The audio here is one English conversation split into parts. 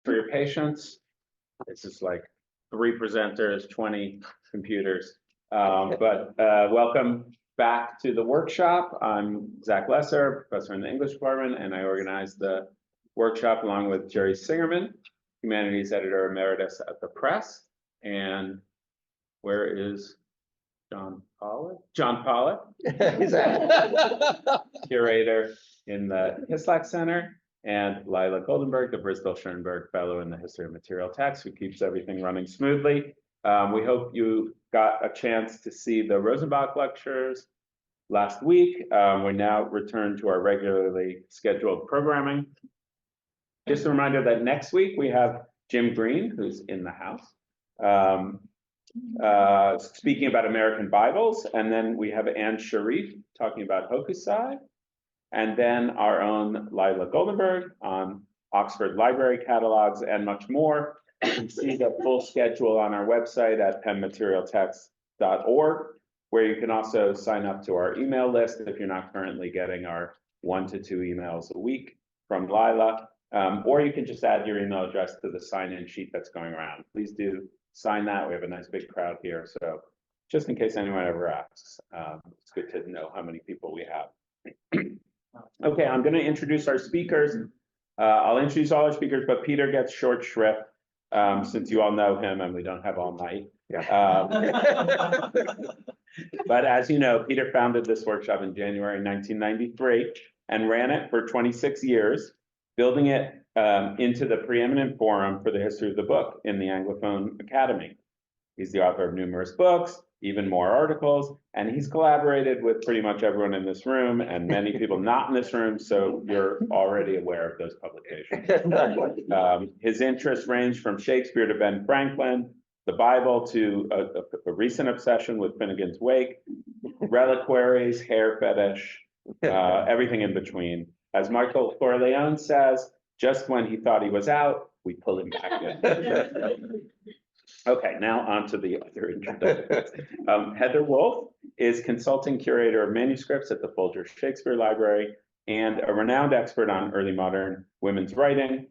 for your patience. This is like 3 presenters, 20 computers. Welcome back to the workshop. I'm Zach Lesser, professor in the English department, and I organized the workshop along with Jerry Singerman, humanities editor emeritus at the Press. And where is John Pollock? John Pollock, curator in the Hislop Center, and Lila Goldenberg, the Bristol Schoenberg Fellow in the History of Material Text, who keeps everything running smoothly. We hope you got a chance to see the Rosenbach lectures last week. We now return to our regularly scheduled programming. Just a reminder that next week we have Jim Green, who's in the house, speaking about American Bibles, and then we have Anne Sharif talking about Hokusai, and then our own Lila Goldenberg on Oxford Library catalogs and much more. You can see the full schedule on our website at pennmaterialtext.org, where you can also sign up to our email list if you're not currently getting our 1 to 2 emails a week from Lila, or you can just add your email address to the sign-in sheet that's going around. Please do sign that. We have a nice big crowd here, so just in case anyone ever asks, it's good to know how many people we have. Okay, I'm going to introduce our speakers. I'll introduce all our speakers, but Peter gets short shrift since you all know him and we don't have all night. But as you know, Peter founded this workshop in January 1993 and ran it for 26 years, building it into the preeminent forum for the history of the book in the Anglophone Academy. He's the author of numerous books, even more articles, and he's collaborated with pretty much everyone in this room and many people not in this room, so you're already aware of those publications. His interests range from Shakespeare to Ben Franklin, the Bible, to a recent obsession with Finnegan's Wake, reliquaries, hair fetish, everything in between. As Michael Corleone says, just when he thought he was out, we pull him back in. Okay, now on to the other introductions. Heather Wolfe is consulting curator of manuscripts at the Folger Shakespeare Library and a renowned expert on early modern women's writing,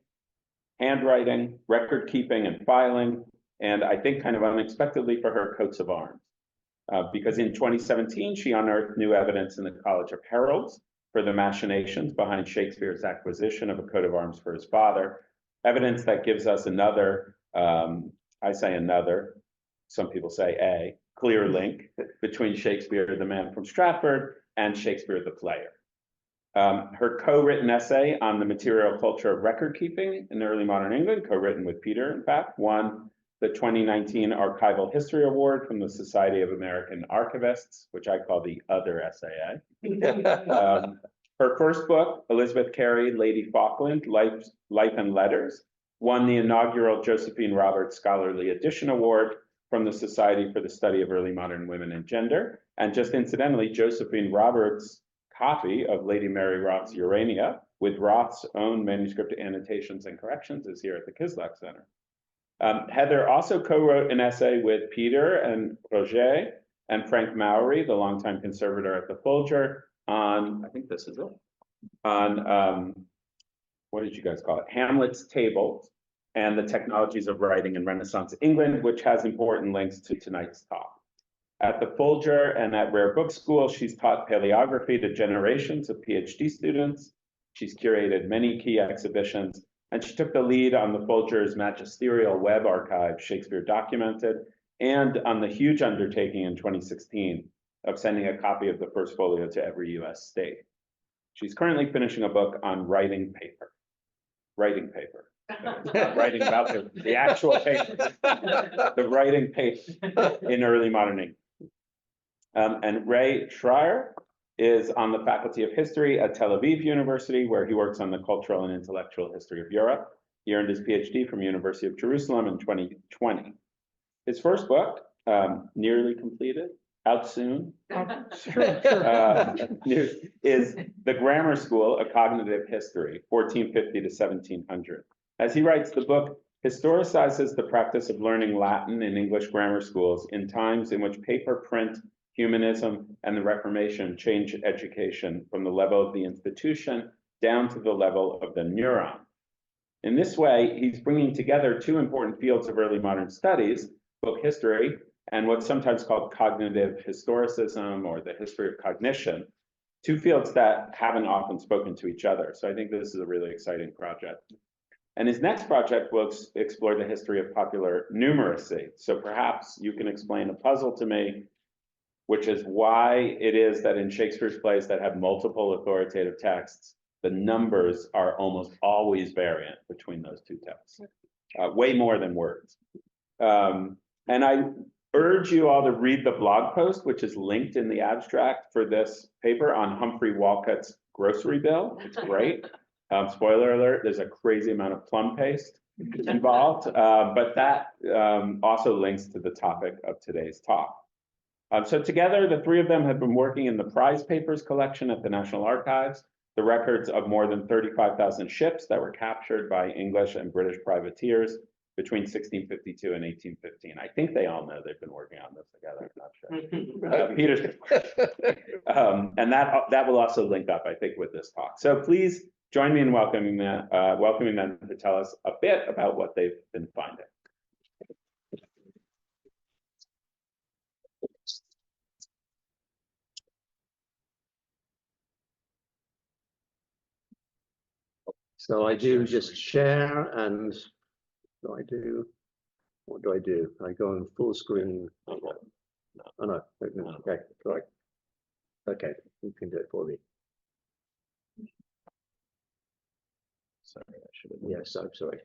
handwriting, record keeping, and filing, and I think kind of unexpectedly for her, coats of arms. Because in 2017, she unearthed new evidence in the College of Heralds for the machinations behind Shakespeare's acquisition of a coat of arms for his father, evidence that gives us another, I say another, some people say a clear link between Shakespeare, the man from Stratford, and Shakespeare, the player. Her co-written essay on the material culture of record keeping in early modern England, co-written with Peter, in fact, won the 2019 Archival History Award from the Society of American Archivists, which I call the other SAA. Her first book, Elizabeth Cary, Lady Falkland, Life and Letters, won the inaugural Josephine Roberts Scholarly Edition Award from the Society for the Study of Early Modern Women and Gender. And just incidentally, Josephine Roberts' copy of Lady Mary Roth's Urania, with Roth's own manuscript annotations and corrections, is here at the Hislop Center. Heather also co-wrote an essay with Peter and Roger and Frank Mowry, the longtime conservator at the Folger, on, I think this is it, on, what did you guys call it? Hamlet's Tables and the Technologies of Writing in Renaissance England, which has important links to tonight's talk. At the Folger and at Rare Book School, she's taught paleography to generations of PhD students. She's curated many key exhibitions, and she took the lead on the Folger's magisterial web archive, Shakespeare Documented, and on the huge undertaking in 2016 of sending a copy of the first folio to every US state. She's currently finishing a book on writing paper. Writing paper. Not writing about the actual paper. The writing paper in early modern England. And Ray Schrire is on the Faculty of History at Tel Aviv University, where he works on the cultural and intellectual history of Europe. He earned his PhD from University of Jerusalem in 2020. His first book, nearly completed, out soon, is The Grammar School, A Cognitive History, 1450 to 1700. As he writes, the book historicizes the practice of learning Latin in English grammar schools in times in which paper, print, humanism, and the Reformation changed education from the level of the institution down to the level of the neuron. In this way, he's bringing together two important fields of early modern studies, book history and what's sometimes called cognitive historicism or the history of cognition, two fields that haven't often spoken to each other. So I think this is a really exciting project. And his next project will explore the history of popular numeracy. So perhaps you can explain a puzzle to me, which is why it is that in Shakespeare's plays that have multiple authoritative texts, the numbers are almost always variant between those two texts, way more than words. And I urge you all to read the blog post, which is linked in the abstract for this paper on Humphrey Walcott's grocery bill. It's great. Spoiler alert, there's a crazy amount of plum paste involved, but that also links to the topic of today's talk. So together, the three of them have been working in the prize papers collection at the National Archives, the records of more than 35,000 ships that were captured by English and British privateers between 1652 and 1815. I think they all know they've been working on this together. I'm not sure. Peter's, and that will also link up, I think, with this talk. So please join me in welcoming them to tell us a bit about what they've been finding. So I do just share, and what do I do? I go on full screen. Oh no, okay, correct. Okay, you can do it for me. Sorry, I should have. Yes, I'm sorry.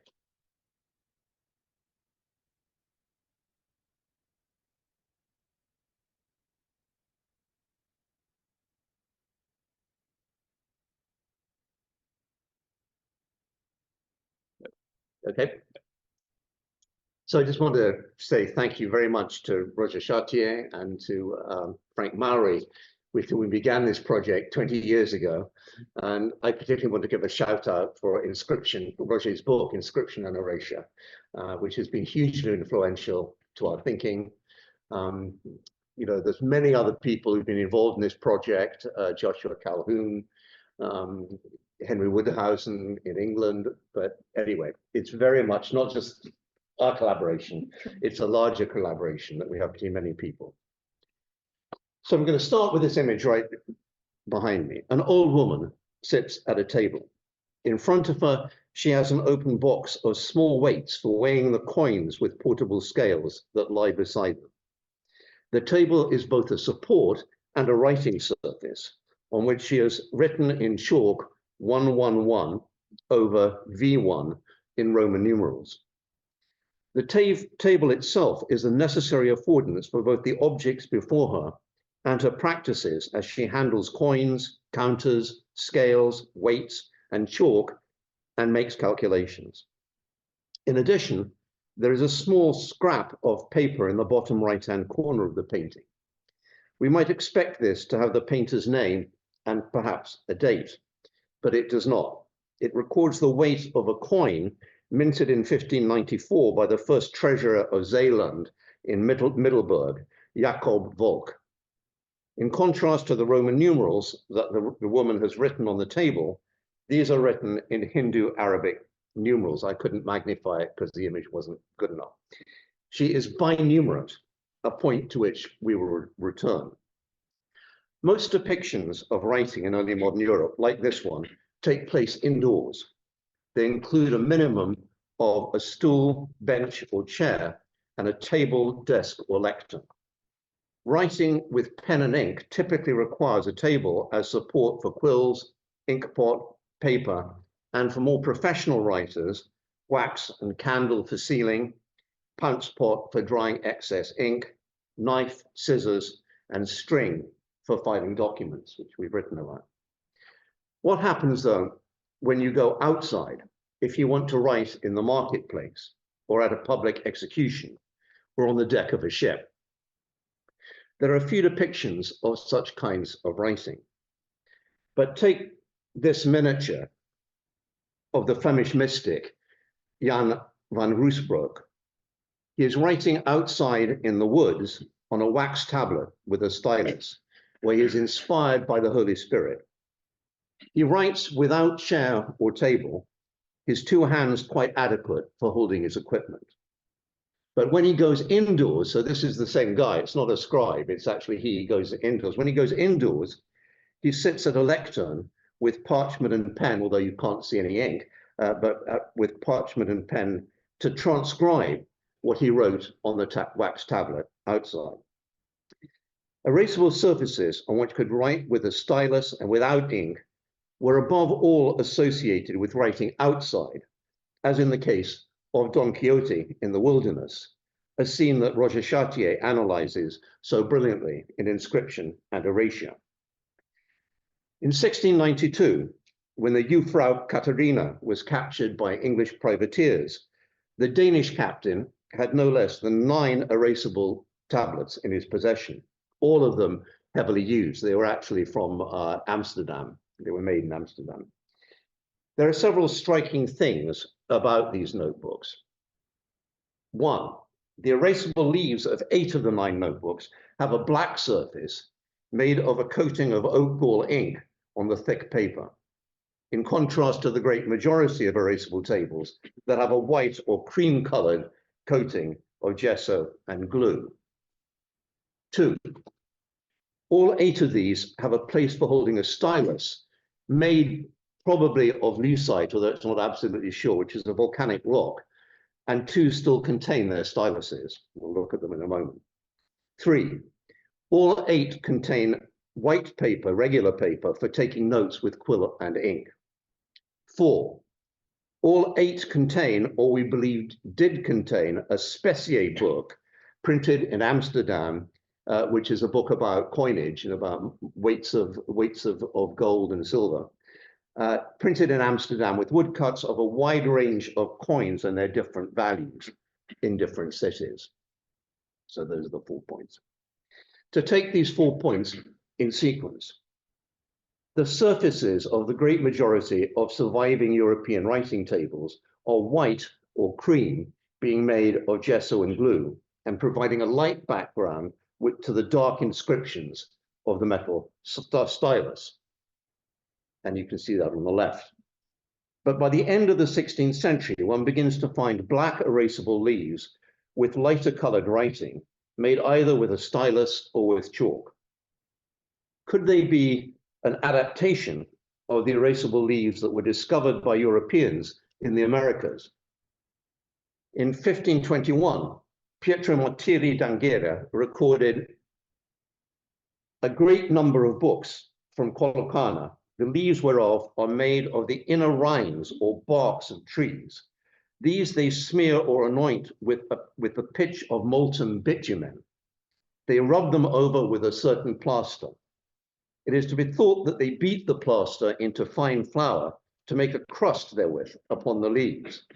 Okay. So I just want to say thank you very much to Roger Chartier and to Frank Mowry, with whom we began this project 20 years ago. And I particularly want to give a shout out for Inscription, for Roger's book, Inscription and Erasure, which has been hugely influential to our thinking. You know, there's many other people who've been involved in this project, Joshua Calhoun, Henry Woodhausen in England. But anyway, it's very much not just our collaboration, it's a larger collaboration that we have between many people. So I'm going to start with this image right behind me. An old woman sits at a table. In front of her, she has an open box of small weights for weighing the coins with portable scales that lie beside them. The table is both a support and a writing surface on which she has written in chalk 111 over V1 in Roman numerals. The table itself is a necessary affordance for both the objects before her and her practices as she handles coins, counters, scales, weights, and chalk, and makes calculations. In addition, there is a small scrap of paper in the bottom right-hand corner of the painting. We might expect this to have the painter's name and perhaps a date, but it does not. It records the weight of a coin minted in 1594 by the first treasurer of Zeeland in Middelburg, Jacob Volk. In contrast to the Roman numerals that the woman has written on the table, these are written in Hindu-Arabic numerals. I couldn't magnify it because the image wasn't good enough. She is binumerate, a point to which we will return. Most depictions of writing in early modern Europe, like this one, take place indoors. They include a minimum of a stool, bench, or chair, and a table, desk, or lectern. Writing with pen and ink typically requires a table as support for quills, inkpot, paper, and for more professional writers, wax and candle for sealing, pounce pot for drying excess ink, knife, scissors, and string for filing documents, which we've written about. What happens, though, when you go outside, if you want to write in the marketplace or at a public execution or on the deck of a ship? There are a few depictions of such kinds of writing. But take this miniature of the Flemish mystic, Jan van Ruysbroek. He is writing outside in the woods on a wax tablet with a stylus, where he is inspired by the Holy Spirit. He writes without chair or table. his two hands quite adequate for holding his equipment. But when he goes indoors, so this is the same guy, it's not a scribe, it's actually he goes indoors. When he goes indoors, he sits at a lectern with parchment and pen, although you can't see any ink, with parchment and pen to transcribe what he wrote on the wax tablet outside. Erasable surfaces on which could write with a stylus and without ink were above all associated with writing outside, as in the case of Don Quixote in the wilderness, a scene that Roger Chartier analyzes so brilliantly in Inscription and Erasure. In 1692, when the Jungfrau Katharina was captured by English privateers, the Danish captain had no less than 9 erasable tablets in his possession, all of them heavily used. They were actually from Amsterdam. They were made in Amsterdam. There are several striking things about these notebooks. One, the erasable leaves of 8 of the 9 notebooks have a black surface made of a coating of oak gall ink on the thick paper, in contrast to the great majority of erasable tables that have a white or cream-colored coating of gesso and glue. 2, all 8 of these have a place for holding a stylus made probably of lucite, although it's not absolutely sure, which is a volcanic rock, and 2 still contain their styluses. We'll look at them in a moment. 3, all 8 contain white paper, regular paper, for taking notes with quill and ink. 4, all 8 contain, or we believed did contain, a Spessier book printed in Amsterdam, which is a book about coinage and about weights of gold and silver, printed in Amsterdam with woodcuts of a wide range of coins and their different values in different cities. So those are the 4 points. To take these 4 points in sequence, the surfaces of the great majority of surviving European writing tables are white or cream, being made of gesso and glue, and providing a light background to the dark inscriptions of the metal stylus. And you can see that on the left. But by the end of the 16th century, one begins to find black erasable leaves with lighter colored writing, made either with a stylus or with chalk. Could they be an adaptation of the erasable leaves that were discovered by Europeans in the Americas? In 1521, Pietro Martiri d'Anghiera recorded a great number of books from Colocana, the leaves whereof are made of the inner rinds or barks of trees. These they smear or anoint with the pitch of molten bitumen. They rub them over with a certain plaster. It is to be thought that they beat the plaster into fine flour to make a crust therewith upon the leaves,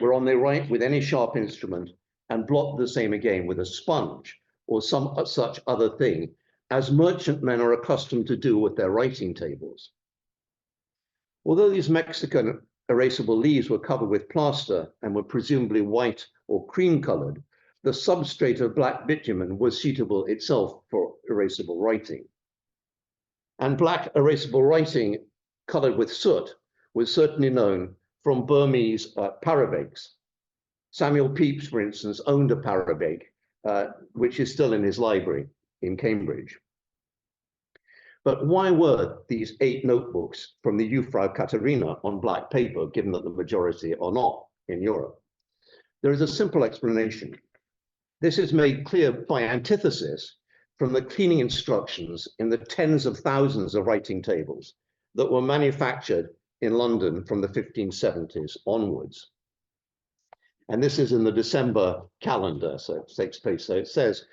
whereon they write with any sharp instrument and blot the same again with a sponge or some such other thing, as merchantmen are accustomed to do with their writing tables. Although these Mexican erasable leaves were covered with plaster and were presumably white or cream colored, the substrate of black bitumen was suitable itself for erasable writing. And black erasable writing colored with soot was certainly known from Burmese parabakes. Samuel Pepys, for instance, owned a parabake, which is still in his library in Cambridge. But why were these 8 notebooks from the Jungfrau Katharina on black paper, given that the majority are not in Europe? There is a simple explanation. This is made clear by antithesis from the cleaning instructions in the tens of thousands of writing tables that were manufactured in London from the 1570s onwards. And this is in the December calendar, so it takes place. So it says,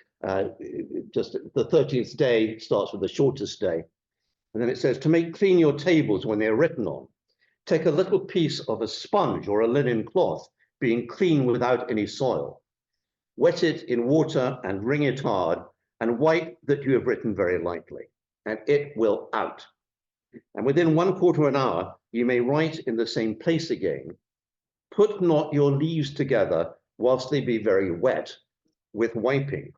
just the 13th day starts with the shortest day. And then it says, to make clean your tables when they're written on, take a little piece of a sponge or a linen cloth, being clean without any soil. Wet it in water and wring it hard, and write that you have written very lightly, and it will out. And within 1/4 an hour, you may write in the same place again. Put not your leaves together whilst they be very wet with wiping.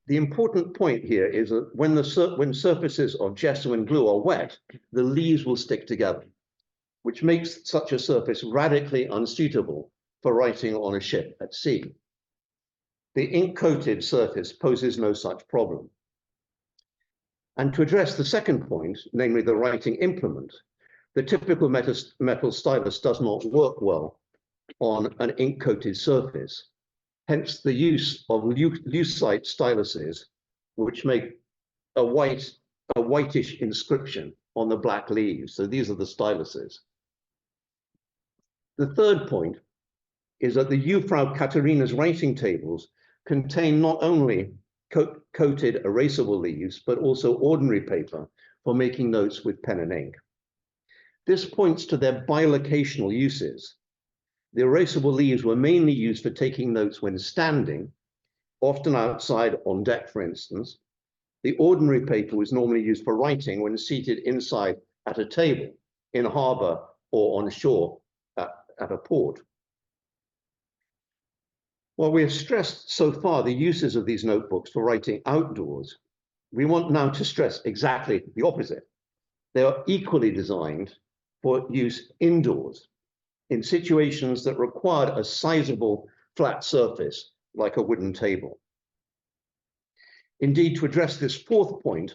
The important point here is that when surfaces of gesso and glue are wet, the leaves will stick together. which makes such a surface radically unsuitable for writing on a ship at sea. The ink-coated surface poses no such problem. And to address the second point, namely the writing implement, the typical metal stylus does not work well on an ink-coated surface. Hence the use of lucite styluses, which make a whitish inscription on the black leaves. So these are the styluses. The third point is that the Jungfrau Katharina's writing tables contain not only coated erasable leaves, but also ordinary paper for making notes with pen and ink. This points to their bilocational uses. The erasable leaves were mainly used for taking notes when standing, often outside on deck, for instance. The ordinary paper was normally used for writing when seated inside at a table, in harbor, or on shore at a port. While we have stressed so far the uses of these notebooks for writing outdoors, we want now to stress exactly the opposite. They are equally designed for use indoors, in situations that required a sizable flat surface, like a wooden table. Indeed, to address this fourth point,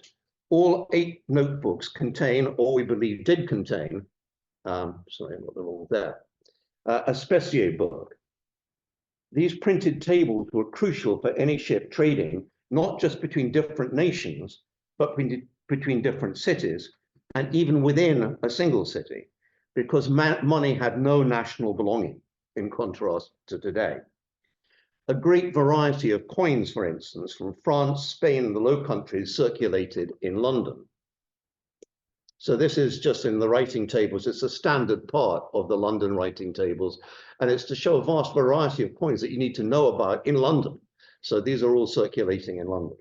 all 8 notebooks contain, or we believe did contain, sorry, I got the wrong there, a specie book. These printed tables were crucial for any ship trading, not just between different nations, but between different cities, and even within a single city, because money had no national belonging, in contrast to today. A great variety of coins, for instance, from France, Spain, and the Low Countries circulated in London. So this is just in the writing tables. It's a standard part of the London writing tables, and it's to show a vast variety of coins that you need to know about in London. So these are all circulating in London.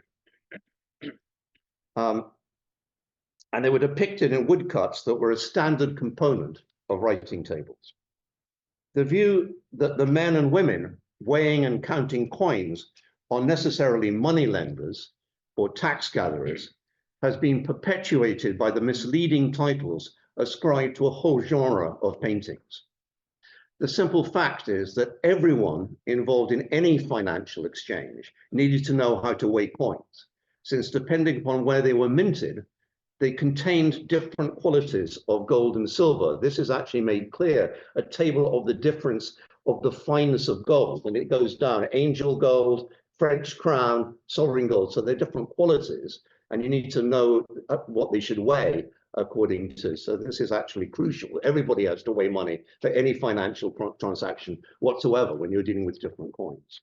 And they were depicted in woodcuts that were a standard component of writing tables. The view that the men and women weighing and counting coins are necessarily moneylenders or tax gatherers has been perpetuated by the misleading titles ascribed to a whole genre of paintings. The simple fact is that everyone involved in any financial exchange needed to know how to weigh coins, since depending upon where they were minted, they contained different qualities of gold and silver. This is actually made clear, a table of the difference of the fineness of gold, and it goes down, angel gold, French crown, sovereign gold. So they're different qualities, and you need to know what they should weigh according to. So this is actually crucial. Everybody has to weigh money for any financial transaction whatsoever when you're dealing with different coins.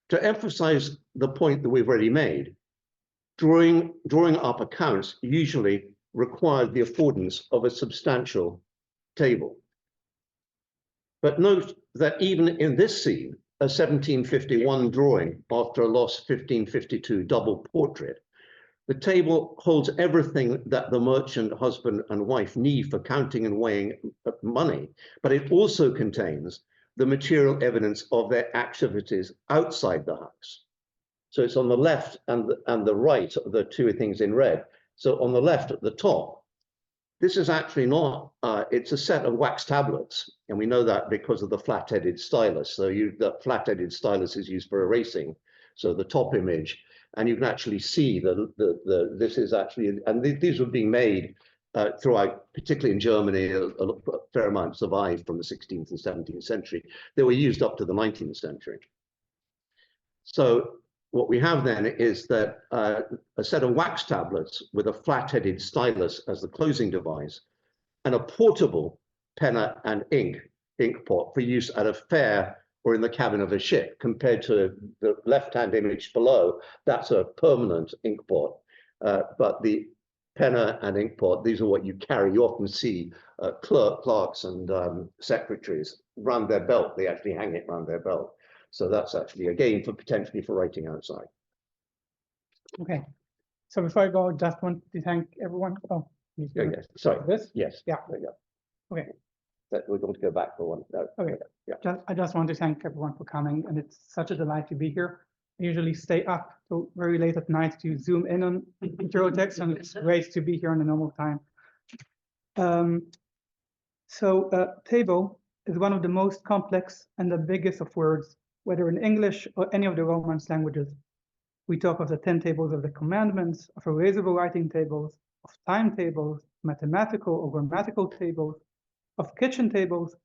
To emphasize the point that we've already made, drawing up accounts usually required the affordance of a substantial table. But note that even in this scene, a 1751 drawing after a lost 1552 double portrait, the table holds everything that the merchant husband and wife need for counting and weighing money, but it also contains the material evidence of their activities outside the house. So it's on the left and the right, the two things in red. So on the left at the top, this is actually not, it's a set of wax tablets. And we know that because of the flat-headed stylus. So the flat-headed stylus is used for erasing. So the top image, and you can actually see this is actually, and these were being made throughout, particularly in Germany, a fair amount survived from the 16th and 17th century. They were used up to the 19th century. So what we have then is that a set of wax tablets with a flat-headed stylus as the closing device, and a portable pen and ink pot for use at a fair or in the cabin of a ship. Compared to the left-hand image below, that's a permanent ink pot. But the pen and ink pot, these are what you carry. You often see clerks and secretaries round their belt. They actually hang it round their belt. So that's actually, again, potentially for writing outside. Okay. So before I go, just want to thank everyone. Oh, yes. Sorry. This? Yes. Yeah. There you go. Okay. We're going to go back for one. No. Okay. Yeah. I just want to thank everyone for coming, and it's such a delight to be here. I usually stay up till very late at night to zoom in on intro text, and it's great to be here on a normal time. So table is one of the most complex and the biggest of words, whether in English or any of the Romance languages. We talk of the 10 tables of the commandments, of erasable writing tables, of timetables, mathematical or grammatical tables, of kitchen tables,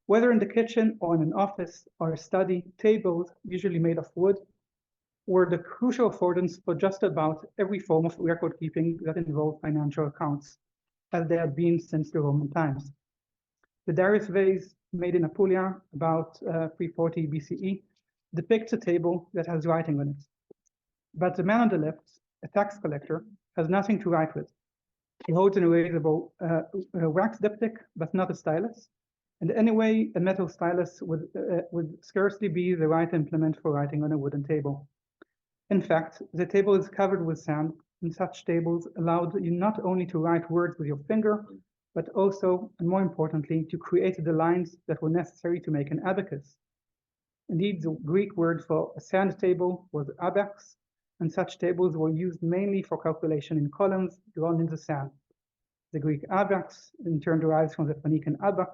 whether in the kitchen or in an office or a study, tables, usually made of wood, were the crucial affordance for just about every form of record keeping that involved financial accounts, as they had been since the Roman times. The Darius vase, made in Apulia about 340 BCE, depicts a table that has writing on it. But the man on the left, a tax collector, has nothing to write with. He holds an erasable wax diptych, but not a stylus. And anyway, a metal stylus would scarcely be the right implement for writing on a wooden table. In fact, the table is covered with sand, and such tables allowed you not only to write words with your finger, but also, and more importantly, to create the lines that were necessary to make an abacus. Indeed, the Greek word for a sand table was abax, and such tables were used mainly for calculation in columns drawn in the sand. The Greek abax in turn derives from the Phoenician abak,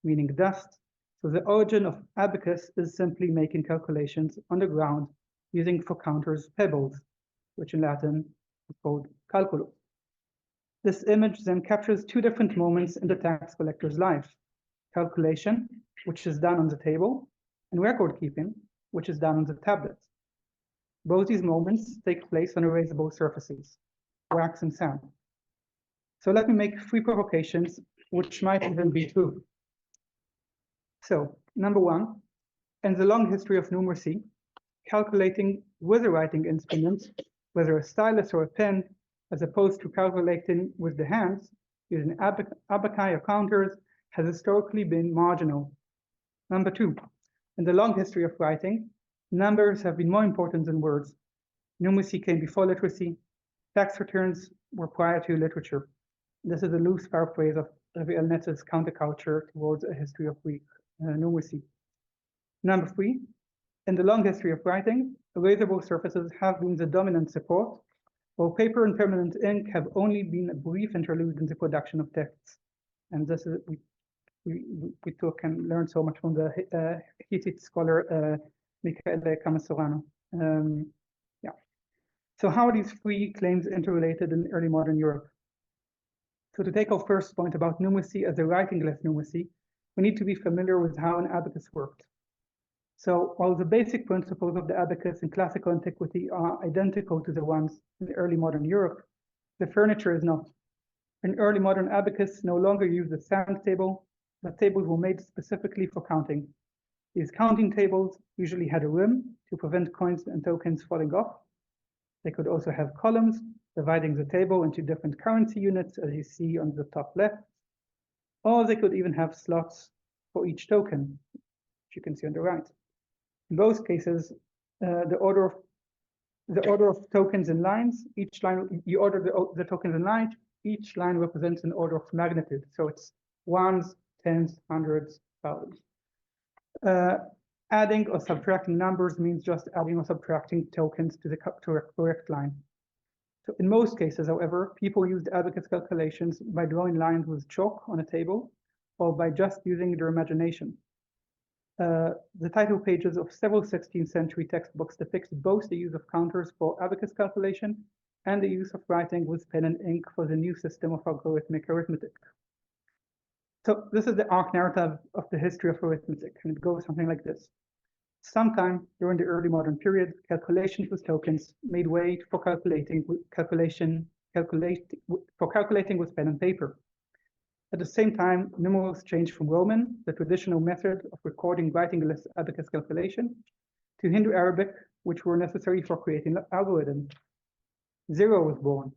meaning dust. So the origin of abacus is simply making calculations on the ground using for counters pebbles, which in Latin is called calculus. This image then captures two different moments in the tax collector's life: calculation, which is done on the table, and record keeping, which is done on the tablet. Both these moments take place on erasable surfaces, wax and sand. So let me make 3 provocations, which might even be true. So, number 1, in the long history of numeracy, calculating with a writing instrument, whether a stylus or a pen, as opposed to calculating with the hands, using abaci or counters, has historically been marginal. Number 2, in the long history of writing, numbers have been more important than words. Numeracy came before literacy. Tax returns were prior to literature. This is a loose paraphrase of Ravi El-Netz's counterculture towards a history of Greek numeracy. Number 3, in the long history of writing, erasable surfaces have been the dominant support, while paper and permanent ink have only been a brief interlude in the production of texts. And this is, we took and learned so much from the Hittite scholar Michele Camasorano. Yeah. So how are these 3 claims interrelated in early modern Europe? So to take our first point about numeracy as a writing-less numeracy, we need to be familiar with how an abacus worked. So while the basic principles of the abacus in classical antiquity are identical to the ones in early modern Europe, the furniture is not. An early modern abacus no longer used a sand table, but tables were made specifically for counting. These counting tables usually had a rim to prevent coins and tokens falling off. They could also have columns dividing the table into different currency units, as you see on the top left, or they could even have slots for each token, which you can see on the right. In both cases, the order of tokens in lines, each line, you order the tokens in line, each line represents an order of magnitude. So it's ones, tens, hundreds, thousands. Adding or subtracting numbers means just adding or subtracting tokens to the correct line. So in most cases, however, people used abacus calculations by drawing lines with chalk on a table or by just using their imagination. The title pages of several 16th century textbooks depict both the use of counters for abacus calculation and the use of writing with pen and ink for the new system of algorithmic arithmetic. So this is the arc narrative of the history of arithmetic, and it goes something like this. Sometime during the early modern period, calculations with tokens made way for calculating with pen and paper. At the same time, numerals changed from Roman, the traditional method of recording writing-less abacus calculation, to Hindu-Arabic, which were necessary for creating algorithms. Zero was born.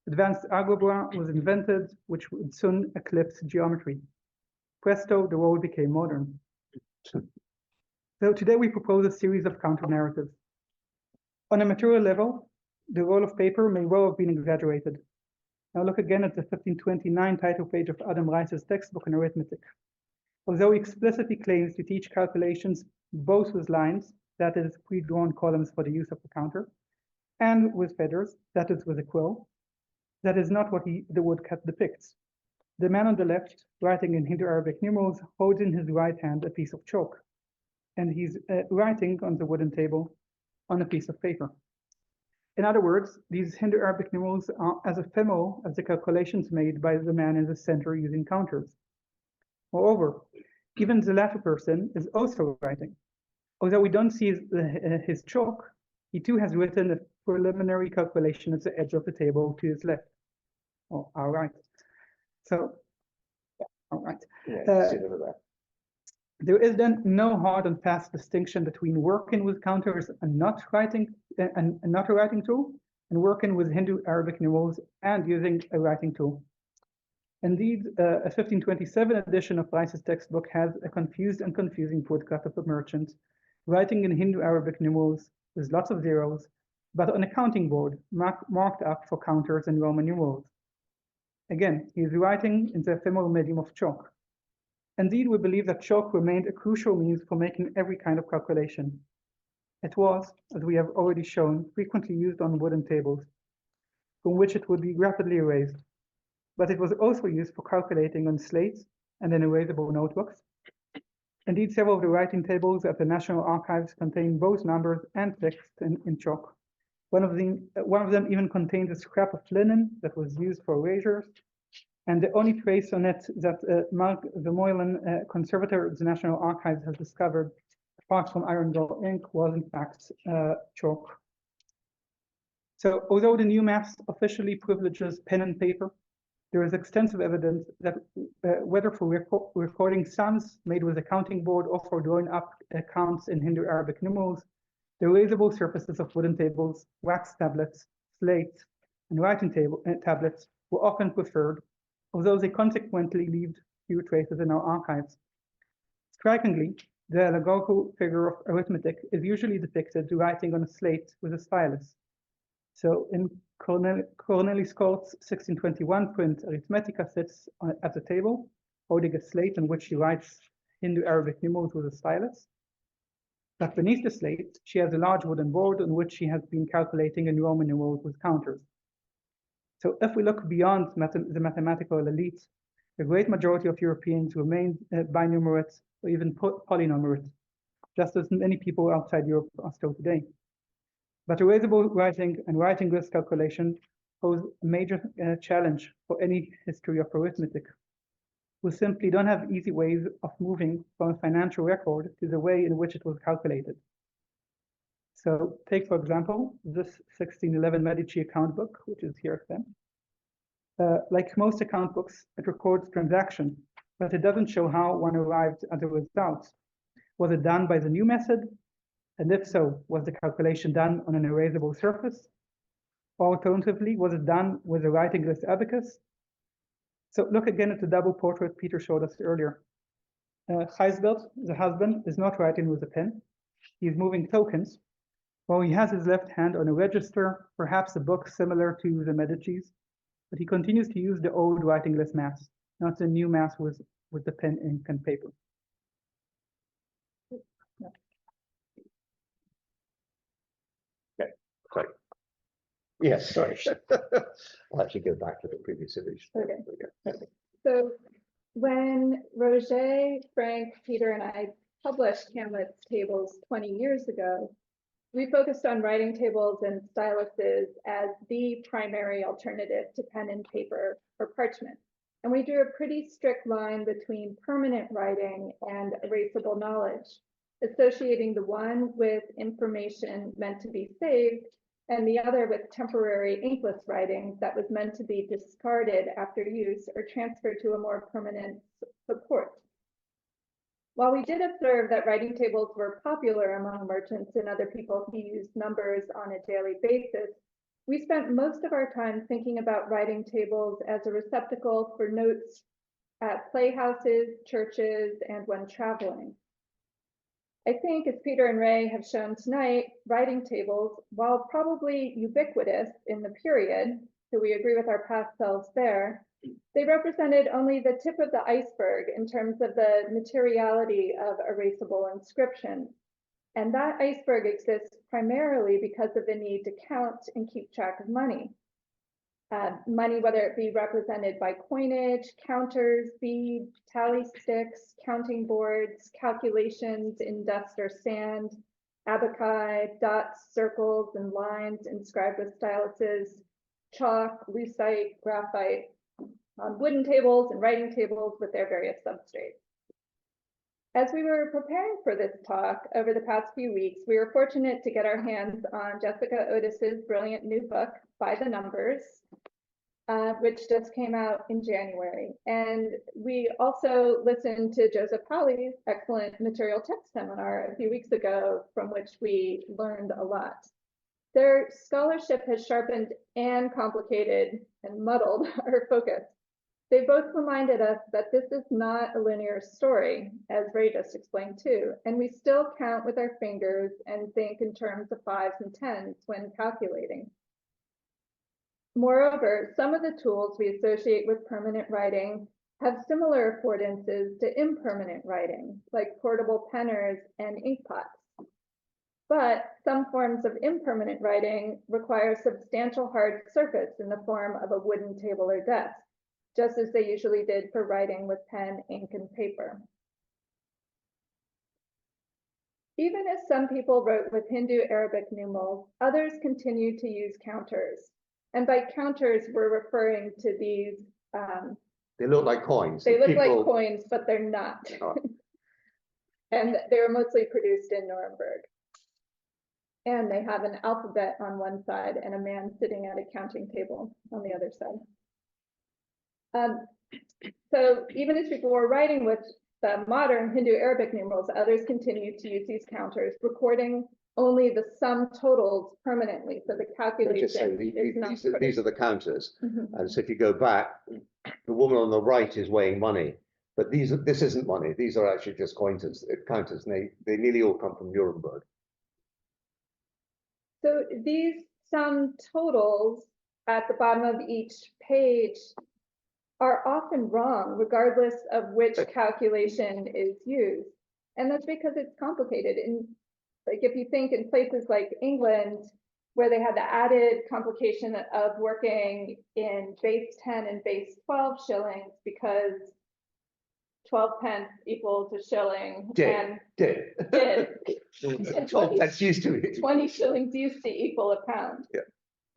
Advanced algebra was invented, which would soon eclipse geometry. Presto, the world became modern. So today we propose a series of counter-narratives. On a material level, the role of paper may well have been exaggerated. Now look again at the 1529 title page of Adam Rice's textbook on arithmetic. Although he explicitly claims to teach calculations both with lines, that is, pre-drawn columns for the use of the counter, and with feathers, that is, with a quill, that is not what the woodcut depicts. The man on the left, writing in Hindu-Arabic numerals, holds in his right hand a piece of chalk, and he's writing on the wooden table on a piece of paper. In other words, these Hindu-Arabic numerals are as ephemeral as the calculations made by the man in the center using counters. Moreover, even the latter person is also writing. Although we don't see his chalk, he too has written a preliminary calculation at the edge of the table to his left. Oh, all right. So, all right. There is then no hard and fast distinction between working with counters and not writing and not a writing tool, and working with Hindu-Arabic numerals and using a writing tool. Indeed, a 1527 edition of Rice's textbook has a confused and confusing woodcut of a merchant writing in Hindu-Arabic numerals with lots of zeros, but on a counting board marked up for counters and Roman numerals. Again, he is writing in the ephemeral medium of chalk. Indeed, we believe that chalk remained a crucial means for making every kind of calculation. It was, as we have already shown, frequently used on wooden tables, from which it would be rapidly erased. But it was also used for calculating on slates and in erasable notebooks. Indeed, several of the writing tables at the National Archives contain both numbers and text in chalk. One of them even contains a scrap of linen that was used for erasures. And the only trace on it that Mark Vermeulen, conservator of the National Archives, has discovered, apart from iron gall ink, was in fact chalk. So although the new maths officially privileges pen and paper, there is extensive evidence that whether for recording sums made with a counting board or for drawing up accounts in Hindu-Arabic numerals, the erasable surfaces of wooden tables, wax tablets, slates, and writing tablets were often preferred, although they consequently leave few traces in our archives. Strikingly, the allegorical figure of arithmetic is usually depicted writing on a slate with a stylus. So in Cornelis Kort's 1621 print, Arithmetica sits at the table, holding a slate on which she writes Hindu-Arabic numerals with a stylus. But beneath the slate, she has a large wooden board on which she has been calculating in Roman numerals with counters. So if we look beyond the mathematical elite, the great majority of Europeans remain binumerate or even polynumerate, just as many people outside Europe are still today. But erasable writing and writing list calculation pose a major challenge for any history of arithmetic. We simply don't have easy ways of moving from a financial record to the way in which it was calculated. So take, for example, this 1611 Medici account book, which is here then. Like most account books, it records transaction, but it doesn't show how one arrived at the result. Was it done by the new method? And if so, was the calculation done on an erasable surface? Or alternatively, was it done with a writing list abacus? So look again at the double portrait Peter showed us earlier. Gijsbert, the husband, is not writing with a pen. He is moving tokens, while he has his left hand on a register, perhaps a book similar to the Medici's, but he continues to use the old writing list mass, not the new mass with the pen, ink, and paper. Sorry. Yes, sorry. I'll actually go back to the previous image. Okay. So when Roger, Frank, Peter, and I published Hamlet's tables 20 years ago, we focused on writing tables and styluses as the primary alternative to pen and paper or parchment. And we drew a pretty strict line between permanent writing and erasable knowledge, associating the one with information meant to be saved and the other with temporary inkless writing that was meant to be discarded after use or transferred to a more permanent support. While we did observe that writing tables were popular among merchants and other people who used numbers on a daily basis, we spent most of our time thinking about writing tables as a receptacle for notes at playhouses, churches, and when traveling. I think, as Peter and Ray have shown tonight, writing tables, while probably ubiquitous in the period, so we agree with our past selves there, they represented only the tip of the iceberg in terms of the materiality of erasable inscription. And that iceberg exists primarily because of the need to count and keep track of money. money, whether it be represented by coinage, counters, beads, tally sticks, counting boards, calculations in dust or sand, abaci, dots, circles, and lines inscribed with styluses, chalk, lucite, graphite, on wooden tables and writing tables with their various substrates. As we were preparing for this talk over the past few weeks, we were fortunate to get our hands on Jessica Otis's brilliant new book, By the Numbers, which just came out in January. And we also listened to Joseph Hawley's excellent material text seminar a few weeks ago, from which we learned a lot. Their scholarship has sharpened and complicated and muddled our focus. They both reminded us that this is not a linear story, as Ray just explained too, and we still count with our fingers and think in terms of 5s and 10s when calculating. Moreover, some of the tools we associate with permanent writing have similar affordances to impermanent writing, like portable penners and ink pots. But some forms of impermanent writing require substantial hard surface in the form of a wooden table or desk, just as they usually did for writing with pen, ink, and paper. Even as some people wrote with Hindu Arabic numerals, others continued to use counters. And by counters, we're referring to these. They look like coins. They look like coins, but they're not. Oh. And they were mostly produced in Nuremberg. And they have an alphabet on one side and a man sitting at a counting table on the other side. So even as people were writing with the modern Hindu Arabic numerals, others continued to use these counters, recording only the sum totals permanently. So the calculation these are the counters. And so if you go back, the woman on the right is weighing money, but this isn't money. These are actually just counters, and they nearly all come from Nuremberg. So these sum totals at the bottom of each page are often wrong, regardless of which calculation is used. And that's because it's complicated. And like if you think in places like England, where they had the added complication of working in base 10 and base 12 shillings, because 12 pence equals a shilling. Did. 12 used to be. 20 shillings used to equal a pound. Yeah.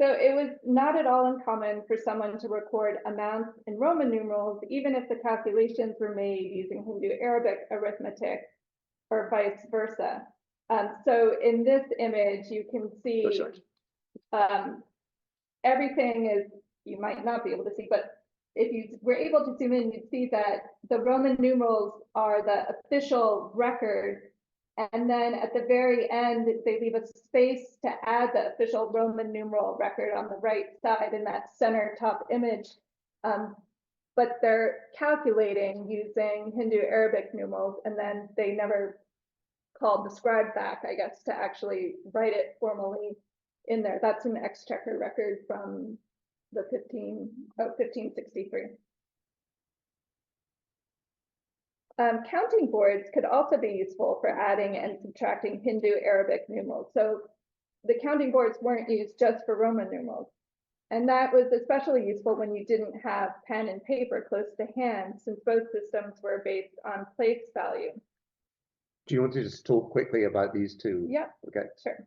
So it was not at all uncommon for someone to record amounts in Roman numerals, even if the calculations were made using Hindu Arabic arithmetic or vice versa. So in this image, you can see everything is, you might not be able to see, but if you were able to zoom in, you'd see that the Roman numerals are the official record. And then at the very end, they leave a space to add the official Roman numeral record on the right side in that center top image. But they're calculating using Hindu Arabic numerals, and then they never called the scribe back, I guess, to actually write it formally in there. That's an exchequer record from the 1563. Counting boards could also be useful for adding and subtracting Hindu Arabic numerals. So the counting boards weren't used just for Roman numerals. And that was especially useful when you didn't have pen and paper close to hand, since both systems were based on place value. Do you want to just talk quickly about these two? Yeah, okay, sure.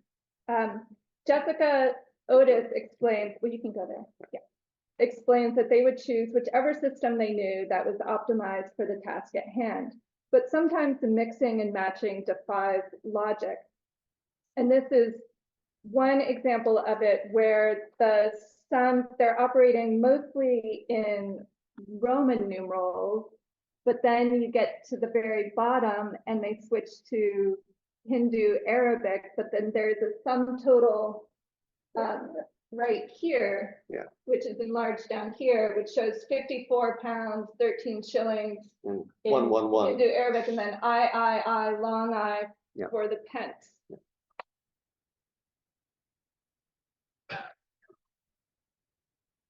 Jessica Otis explains, well, you can go there. Yeah. Explains that they would choose whichever system they knew that was optimized for the task at hand. But sometimes the mixing and matching defies logic. And this is one example of it where they're operating mostly in Roman numerals, but then you get to the very bottom and they switch to Hindu Arabic, but then there's a sum total right here, which is enlarged down here, which shows 54 pounds, 13 shillings, 111 Hindu Arabic, and then I, long I for the pence.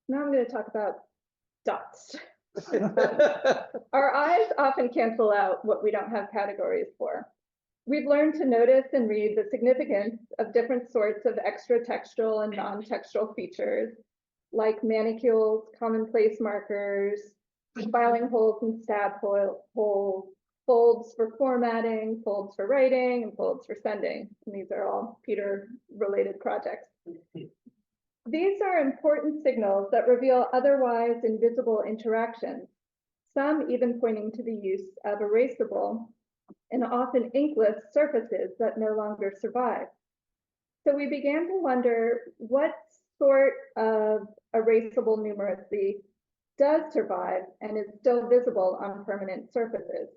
Now I'm going to talk about dots. Our eyes often cancel out what we don't have categories for. We've learned to notice and read the significance of different sorts of extra textual and non-textual features. like manicules, commonplace markers, filing holes and stab holes, folds for formatting, folds for writing, and folds for sending. And these are all Peter-related projects. These are important signals that reveal otherwise invisible interactions, some even pointing to the use of erasable and often inkless surfaces that no longer survive. So we began to wonder what sort of erasable numeracy does survive and is still visible on permanent surfaces.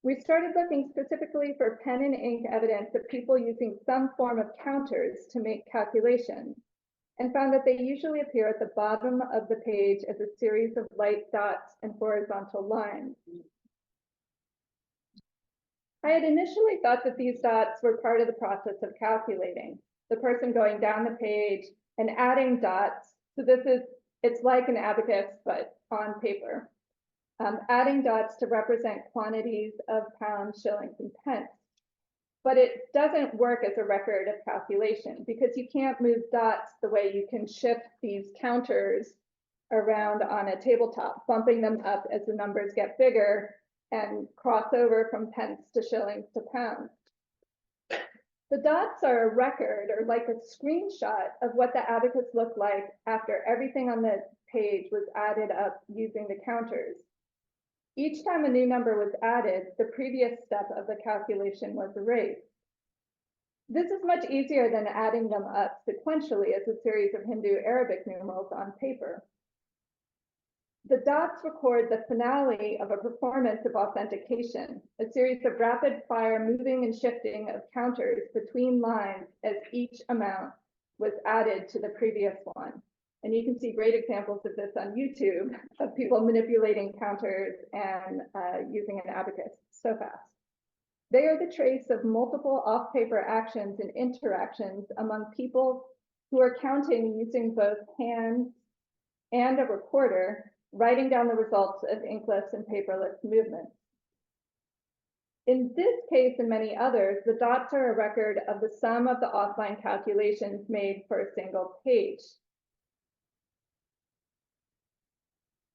We started looking specifically for pen and ink evidence of people using some form of counters to make calculations, and found that they usually appear at the bottom of the page as a series of light dots and horizontal lines. I had initially thought that these dots were part of the process of calculating, the person going down the page and adding dots. So it's like an abacus, but on paper. Adding dots to represent quantities of pounds, shillings, and pence. But it doesn't work as a record of calculation because you can't move dots the way you can shift these counters around on a tabletop, bumping them up as the numbers get bigger and cross over from pence to shillings to pounds. The dots are a record, or like a screenshot, of what the abacus looked like after everything on the page was added up using the counters. Each time a new number was added, the previous step of the calculation was erased. This is much easier than adding them up sequentially as a series of Hindu-Arabic numerals on paper. The dots record the finale of a performance of authentication, a series of rapid-fire moving and shifting of counters between lines as each amount was added to the previous one. And you can see great examples of this on YouTube of people manipulating counters and using an abacus so fast. They are the trace of multiple off-paper actions and interactions among people who are counting using both hands and a recorder, writing down the results of inkless and paperless movements. In this case and many others, the dots are a record of the sum of the offline calculations made for a single page.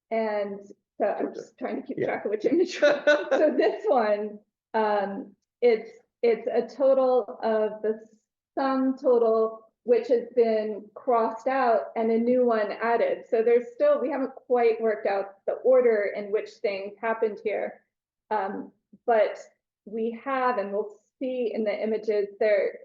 And so I'm just trying to keep track of which image. So this one, it's a total of the sum total, which has been crossed out and a new one added. So there's still, we haven't quite worked out the order in which things happened here. But we have, and we'll see in the images there,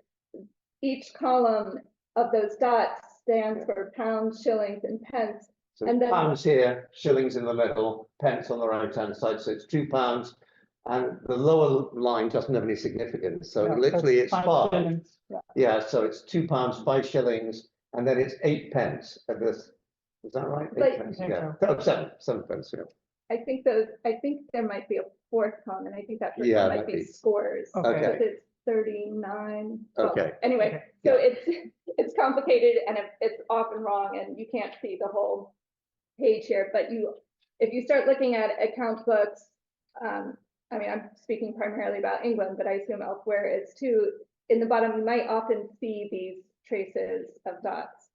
each column of those dots stands for pounds, shillings, and pence. So and then, pounds here, shillings in the middle, pence on the right-hand side. So it's £2, and the lower line doesn't have any significance. So Yeah, literally it's five. shillings. Yeah, so it's £2, 5 shillings, and then it's 8 pence at this. Is that right? 8 pence. Yeah. Oh, 7 pence. Yeah. I think there might be a fourth column. I think that first Yeah, one might be scores. Okay. Because it's 39. Okay. Well, anyway, so it's complicated and it's often wrong, and you can't see the whole page here. But if you start looking at account books, I mean, I'm speaking primarily about England, but I assume elsewhere it's too. In the bottom, you might often see these traces of dots.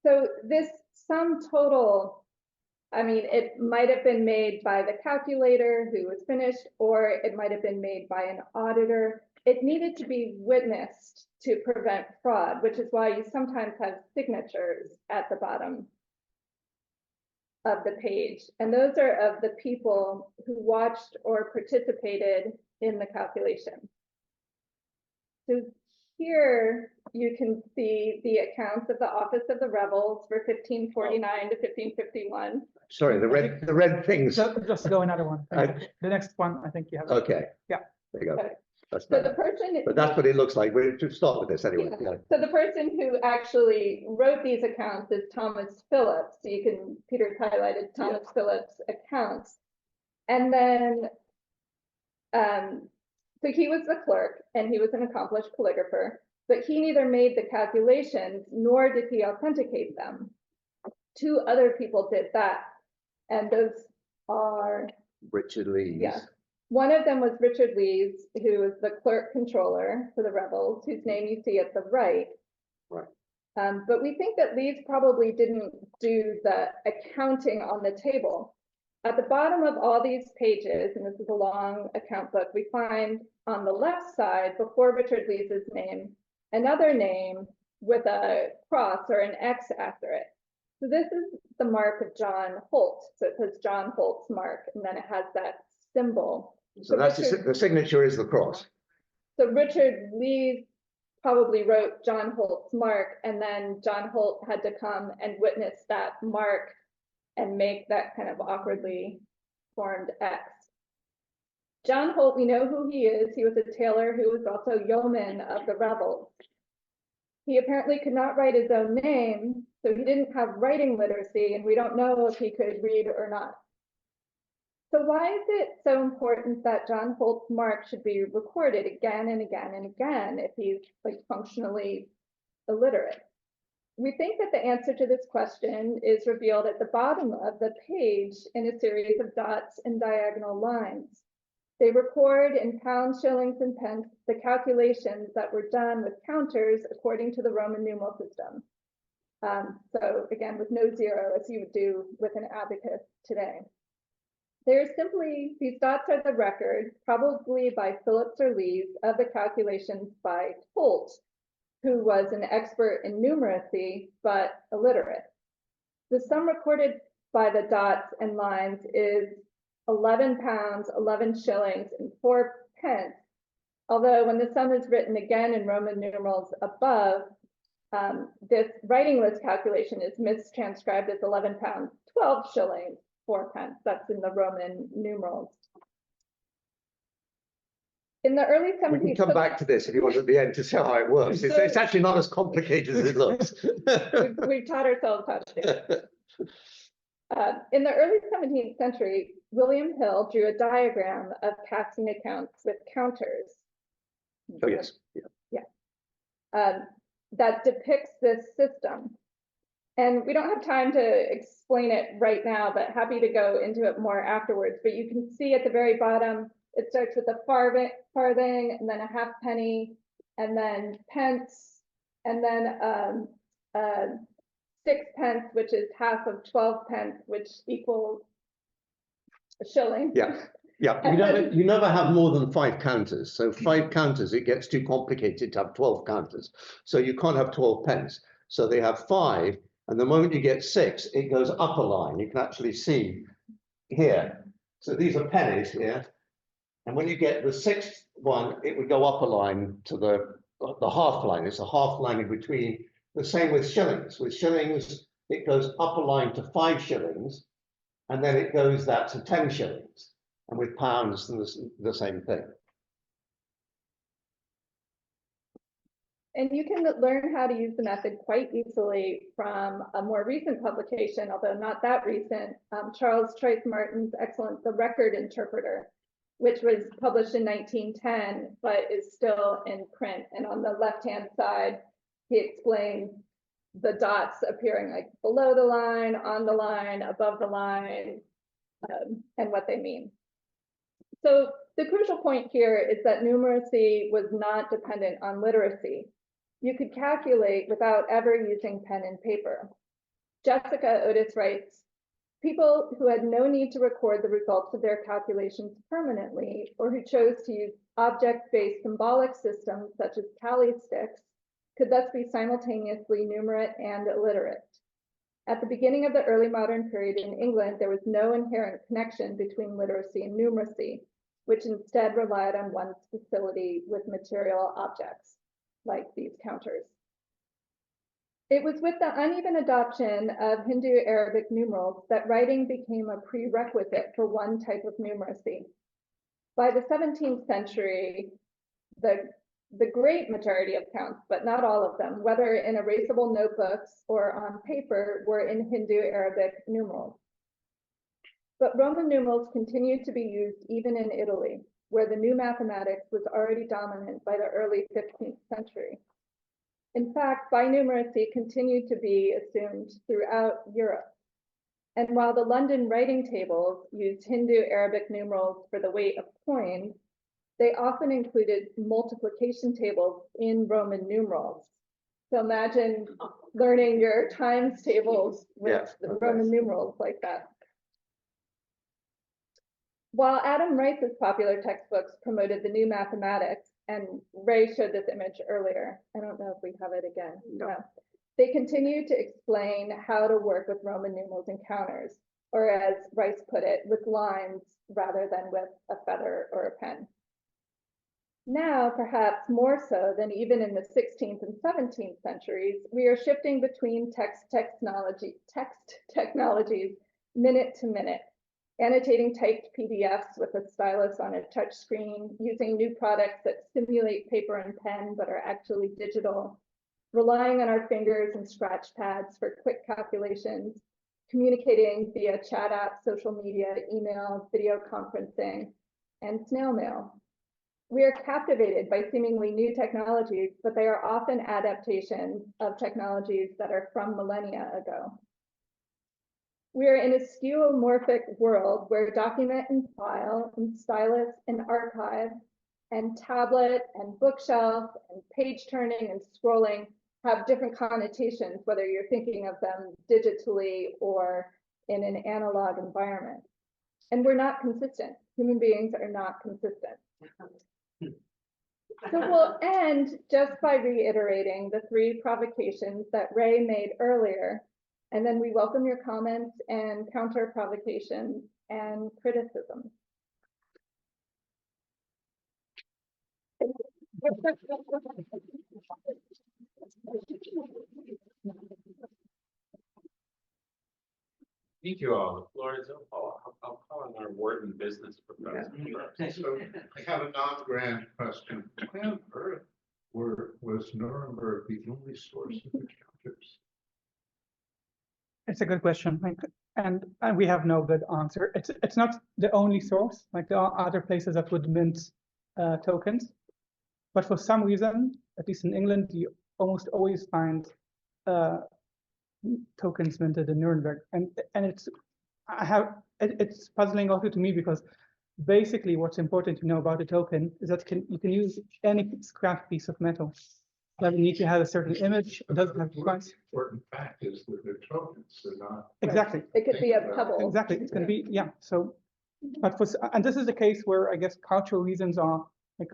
So this sum total, I mean, it might have been made by the calculator who was finished, or it might have been made by an auditor. It needed to be witnessed to prevent fraud, which is why you sometimes have signatures at the bottom of the page. And those are of the people who watched or participated in the calculation. So here you can see the accounts of the Office of the Rebels for 1549 to 1551. Sorry, the red things. Just go another one. The next one, I think you have. Okay. Yeah. There you go. Okay. That's So better. the person, But that's what it looks like. We're to start with this anyway. Yeah. Yeah. So the person who actually wrote these accounts is Thomas Phillips. So you can, Peter's highlighted Thomas Phillips' accounts. And then, so he was the clerk and he was an accomplished calligrapher, but he neither made the calculations nor did he authenticate them. 2 other people did that. And those are Richard Lees. Yeah. One of them was Richard Lees, who was the clerk controller for the rebels, whose name you see at the right. Right. But we think that Leeds probably didn't do the accounting on the table. At the bottom of all these pages, and this is a long account book, we find on the left side, before Richard Lees's name, another name with a cross or an X after it. So this is the mark of John Holt. So it says John Holt's mark, and then it has that symbol. So that's the signature is the cross. So Richard Lees probably wrote John Holt's mark, and then John Holt had to come and witness that mark and make that kind of awkwardly formed X. John Holt, we know who he is. He was a tailor who was also yeoman of the rebels. He apparently could not write his own name, so he didn't have writing literacy, and we don't know if he could read or not. So why is it so important that John Holt's mark should be recorded again and again and again if he's like functionally illiterate? We think that the answer to this question is revealed at the bottom of the page in a series of dots and diagonal lines. They record in pounds, shillings, and pence the calculations that were done with counters according to the Roman numeral system. So again, with no zero, as you would do with an abacus today. There's simply, these dots are the record, probably by Phillips or Lees, of the calculations by Holt, who was an expert in numeracy, but illiterate. The sum recorded by the dots and lines is 11 pounds, 11 shillings, and 4 pence. Although when the sum is written again in Roman numerals above, this writing list calculation is mistranscribed as 11 pounds, 12 shillings, 4 pence. That's in the Roman numerals. In the early 17th, we can come back to this if you want at the end to see how it works. It's actually not as complicated as it looks. we've taught ourselves how to do it. In the early 17th century, William Hill drew a diagram of casting accounts with counters. Oh, yes. Yeah. That depicts this system. And we don't have time to explain it right now, but happy to go into it more afterwards. But you can see at the very bottom, it starts with a farthing, and then a halfpenny, and then pence, and then 6 pence, which is half of 12 pence, which equals a shilling. Yeah. You never have more than 5 counters. So 5 counters, it gets too complicated to have 12 counters. So you can't have 12 pence. So they have 5, and the moment you get 6, it goes up a line. You can actually see here. So these are pennies here. And when you get the 6th one, it would go up a line to the half line. It's a half line in between. The same with shillings. With shillings, it goes up a line to 5 shillings, and then it goes that to 10 shillings. And with pounds, the same thing. And you can learn how to use the method quite easily from a more recent publication, although not that recent, Charles Troyes Martin's excellent The Record Interpreter, which was published in 1910, but is still in print. And on the left-hand side, he explains the dots appearing like below the line, on the line, above the line, and what they mean. So the crucial point here is that numeracy was not dependent on literacy. You could calculate without ever using pen and paper. Jessica Otis writes, people who had no need to record the results of their calculations permanently, or who chose to use object-based symbolic systems such as tally sticks, could thus be simultaneously numerate and illiterate. At the beginning of the early modern period in England, there was no inherent connection between literacy and numeracy, which instead relied on one's facility with material objects, like these counters. It was with the uneven adoption of Hindu-Arabic numerals that writing became a prerequisite for one type of numeracy. By the 17th century, the great majority of counts, but not all of them, whether in erasable notebooks or on paper, were in Hindu-Arabic numerals. But Roman numerals continued to be used even in Italy, where the new mathematics was already dominant by the early 15th century. In fact, binumeracy continued to be assumed throughout Europe. And while the London writing tables used Hindu-Arabic numerals for the weight of coins, they often included multiplication tables in Roman numerals. So imagine learning your times tables with the Roman numerals like that. While Adam Rice's popular textbooks promoted the new mathematics, and Ray showed this image earlier, I don't know if we have it again. No. They continue to explain how to work with Roman numerals and counters, or as Rice put it, with lines rather than with a feather or a pen. Now, perhaps more so than even in the 16th and 17th centuries, we are shifting between text technologies minute to minute, annotating typed PDFs with a stylus on a touch screen, using new products that simulate paper and pen but are actually digital, relying on our fingers and scratch pads for quick calculations, communicating via chat apps, social media, email, video conferencing, and snail mail. We are captivated by seemingly new technologies, but they are often adaptations of technologies that are from millennia ago. We are in a skeuomorphic world where document and file and stylus and archive and tablet and bookshelf and page turning and scrolling have different connotations, whether you're thinking of them digitally or in an analog environment. And we're not consistent. Human beings are not consistent. So we'll end just by reiterating the 3 provocations that Ray made earlier, and then we welcome your comments and counter provocations and criticism. Thank you all. The floor is open. I'll call on our Wharton business professor. So I have a non-grand question. Why on earth was Nuremberg the only source of the counters? It's a good question, and we have no good answer. It's not the only source. Like, there are other places that would mint tokens, but for some reason, at least in England, you almost always find tokens minted in Nuremberg, and it's puzzling also to me, because basically what's important to know about a token is that you can use any scrap piece of metal. It doesn't need to have a certain image. It doesn't have to price. The important fact is that they're tokens, they're not. Exactly. It could be a pebble. Exactly. It's going to be, yeah. So, but and this is the case where I guess cultural reasons are like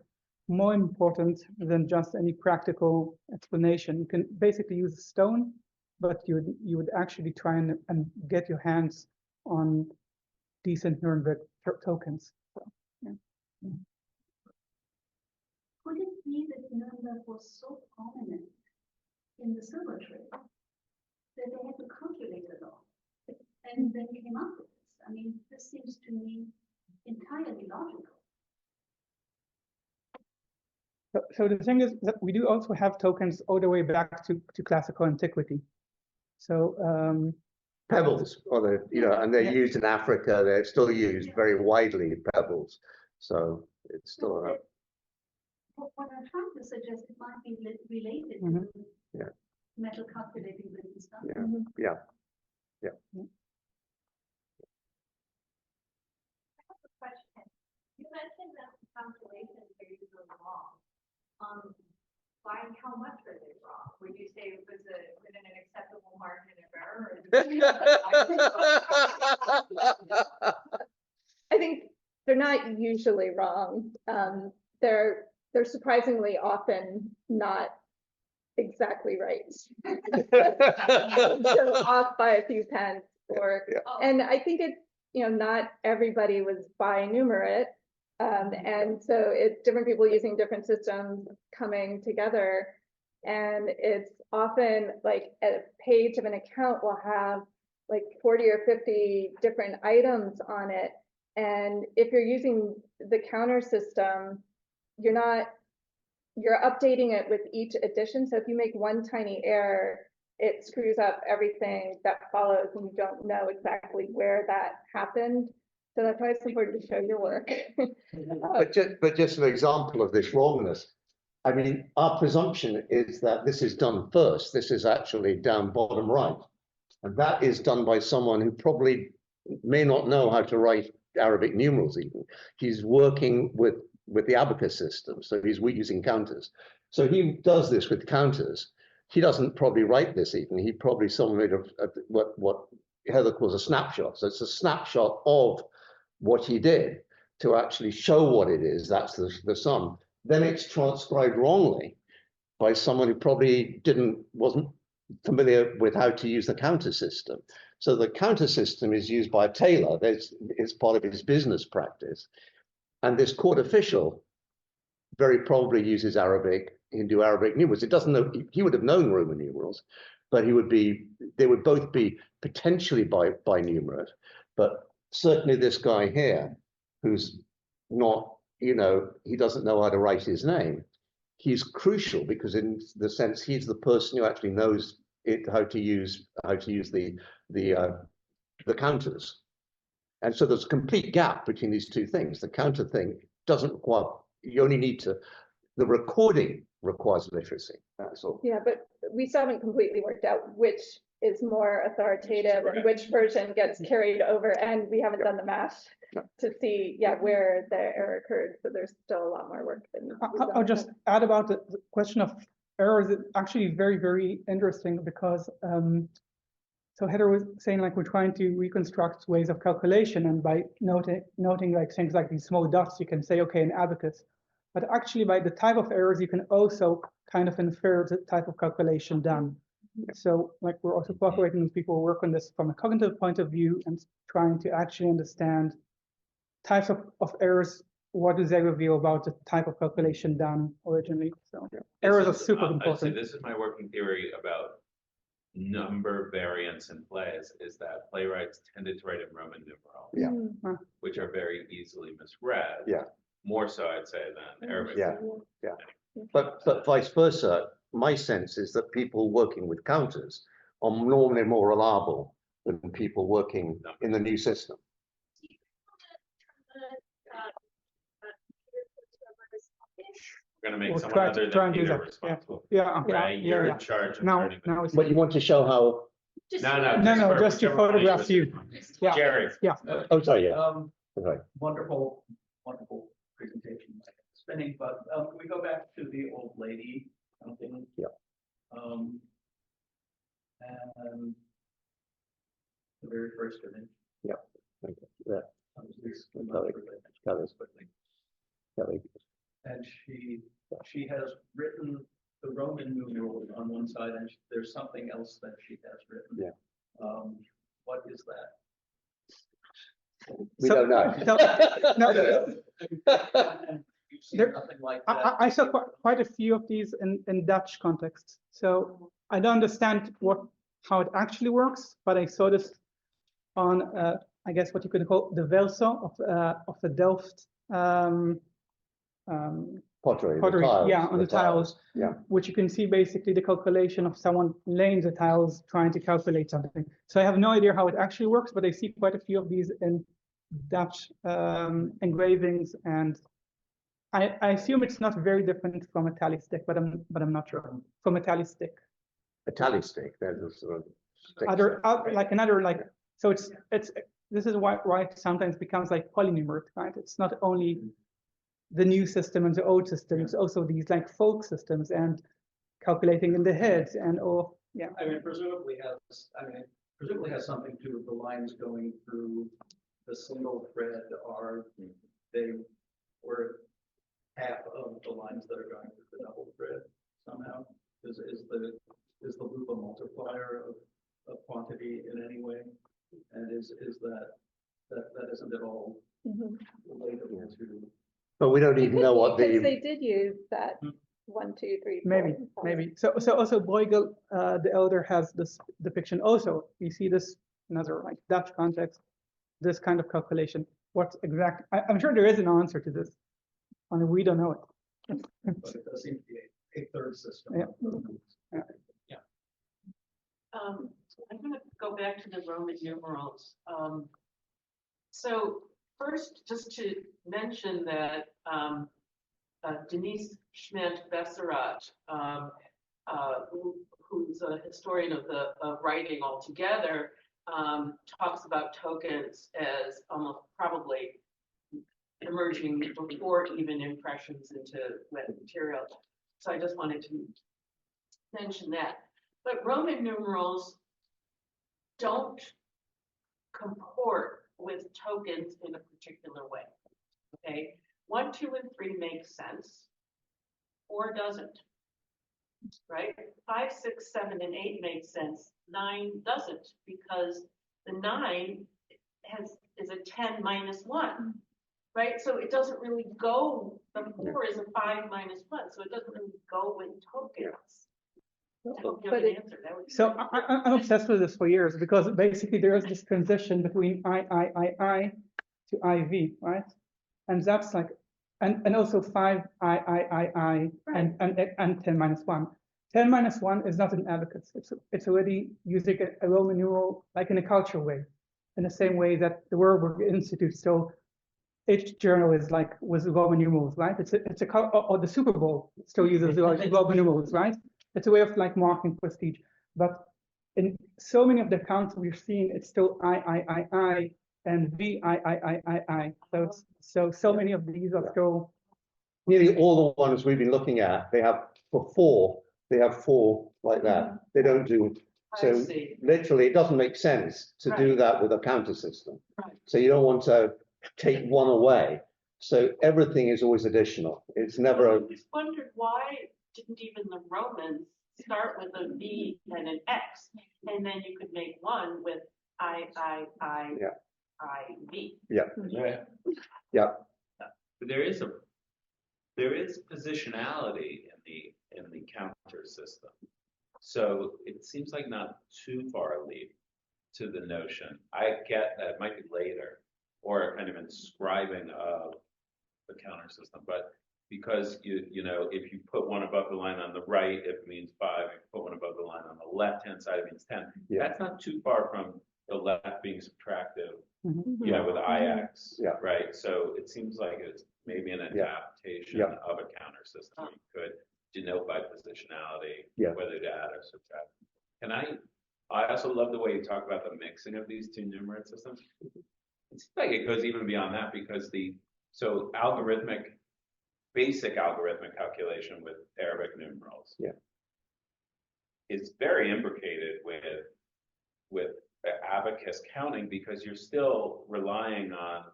more important than just any practical explanation. You can basically use a stone, but you would actually try and get your hands on decent Nuremberg tokens. So, yeah. Could it be that Nuremberg was so prominent in the silver trade that they had to calculate it all and then came up with this? I mean, this seems to me entirely logical. So the thing is that we do also have tokens all the way back to classical antiquity. So pebbles, or and they're used in Africa. They're still used very widely, pebbles. So it's still a. What I'm trying to suggest, it might be related to metal calculating and stuff. Yeah. I have a question. You mentioned that the calculations are usually wrong. By how much are they wrong? Would you say it was within an acceptable margin of error? I think they're not usually wrong. They're surprisingly often not exactly right. So off by a few pence, and I think it's, not everybody was binumerate. And so it's different people using different systems coming together. And it's often like a page of an account will have like 40 or 50 different items on it. And if you're using the counter system, you're updating it with each edition. So if you make one tiny error, it screws up everything that follows, and you don't know exactly where that happened. So that's why it's important to show your work. But just an example of this wrongness. I mean, our presumption is that this is done first. This is actually down bottom right. And that is done by someone who probably may not know how to write Arabic numerals even. He's working with the abacus system. So he's using counters. So he does this with counters. he doesn't probably write this even. He probably made what Heather calls a snapshot. So it's a snapshot of what he did to actually show what it is. That's the sum. Then it's transcribed wrongly by someone who probably wasn't familiar with how to use the counter system. So the counter system is used by a tailor. It's part of his business practice. And this court official very probably uses Hindu Arabic numerals. It doesn't know, he would have known Roman numerals, but they would both be potentially binumerate. But certainly this guy here, who's not, he doesn't know how to write his name. He's crucial because in the sense he's the person who actually knows how to use the counters. And so there's a complete gap between these two things. The counter thing doesn't require, you only need to, the recording requires literacy, that's all. Yeah, but we still haven't completely worked out which is more authoritative and which version gets carried over, and we haven't done the math to see, where the error occurred. So there's still a lot more work that needs to be done. I'll just add about the question of errors. It's actually very, very interesting because so Heather was saying like we're trying to reconstruct ways of calculation, and by noting like things like these small dots, you can say, okay, an abacus. But actually by the type of errors, you can also kind of infer the type of calculation done. So like we're also cooperating with people who work on this from a cognitive point of view and trying to actually understand types of errors. What do they reveal about the type of calculation done originally? So errors are super I'd say important. this is my working theory about number variants in plays, is that playwrights tended to write in Roman numerals, Yeah. which are very easily misread. Yeah. More so, I'd say, than Arabic. Yeah. But vice versa, my sense is that people working with counters are normally more reliable than people working in the new system. We're gonna make We'll someone try other try than and do Peter that. responsible. Yeah. You're in charge of Now turning them. it's But you want to show how, no, just to photograph you. Yeah. Jerry. Yeah. oh, sorry, yeah. Okay. Wonderful presentation, spinning, but we go back to the old lady counting. Yeah. And the very first image. Yeah. Thank you. Yeah. Kelly. And she has written the Roman numerals on one side, and there's something else that she has written. Yeah. What is that? We So- don't know. And you've seen There- nothing like that. I saw quite a few of these in Dutch contexts. So I don't understand how it actually works, but I saw this on I guess what you could call the Velso of the Delft Pottery, pottery, on the tiles, Yeah. which you can see basically the calculation of someone laying the tiles trying to calculate something. So I have no idea how it actually works, but I see quite a few of these in Dutch engravings, and I assume it's not very different from a tally stick, but I'm not sure. From a tally stick, A tally stick, there's a sort of stick. so it's this is why it sometimes becomes like polynumeric, right? It's not only the new system and the old system, it's also these like folk systems and calculating in the heads and all. Yeah. Presumably has something to do with the lines going through the single thread or half of the lines that are going through the double thread somehow. Is the loop a multiplier of quantity in any way? And is that isn't at all relatable to? But we don't even know what Because the, they did use that 1, 2, 3, 4. Maybe. So also Bruegel, the elder, has this depiction also. You see this another like Dutch context, this kind of calculation. What's exact? I'm sure there is an answer to this, only we don't know it. But it does seem to be a third system. Yeah. I'm going to go back to the Roman numerals. So first, just to mention that Denise Schmidt-Besserat, who's a historian of writing altogether, talks about tokens as almost probably emerging before even impressions into wet material. So I just wanted to mention that. But Roman numerals don't comport with tokens in a particular way. Okay, 1, 2, and 3 make sense. 4 doesn't. Right? 5, 6, 7, and 8 make sense. 9 doesn't, because the 9 is a 10 minus 1. Right? So it doesn't really go, the 4 is a 5 minus 1, so it doesn't really go with tokens. I hope you have an answer. That would be So great. I'm obsessed with this for years, because basically there is this transition between I to IV, right? And that's like, and also 5 I and 10 minus 1. 10 minus 1 is not an abacus. It's already using a Roman numeral, like in a cultural way, in the same way that the Warburg Institute still, each journal is like with Roman numerals, right? It's a or the Super Bowl still uses Roman numerals, right? It's a way of like marking prestige. But in so many of the accounts we're seeing, it's still I and VIII. So many of these are still. Nearly all the ones we've been looking at, they have they have 4 like that. They don't do, I so see. literally it doesn't make sense to do Right. that with a counter system. Right. So you don't want to take one away. So everything is always additional. It's never I a, just wondered, why didn't even the Romans start with a V and an X, and then you could make one with I, Yeah. V. yeah, Yeah. yeah. But there is positionality in the counter system. So it seems like not too far a leap to the notion. I get that it might be later or kind of inscribing of the counter system, but because you know, if you put one above the line on the right, it means 5. If you put one above the line on the left-hand side, it means 10. Yeah. That's not too far from the left being subtractive, Mhm. you know, with IX, Yeah. right? So it seems like it's maybe an adaptation Yeah. of a counter system. You could denote by positionality, Yeah. whether to add or subtract. And I also love the way you talk about the mixing of these 2 numerate systems. It seems like it goes even beyond that, because so basic algorithmic calculation with Arabic numerals is very imbricated with abacus counting, because you're still relying on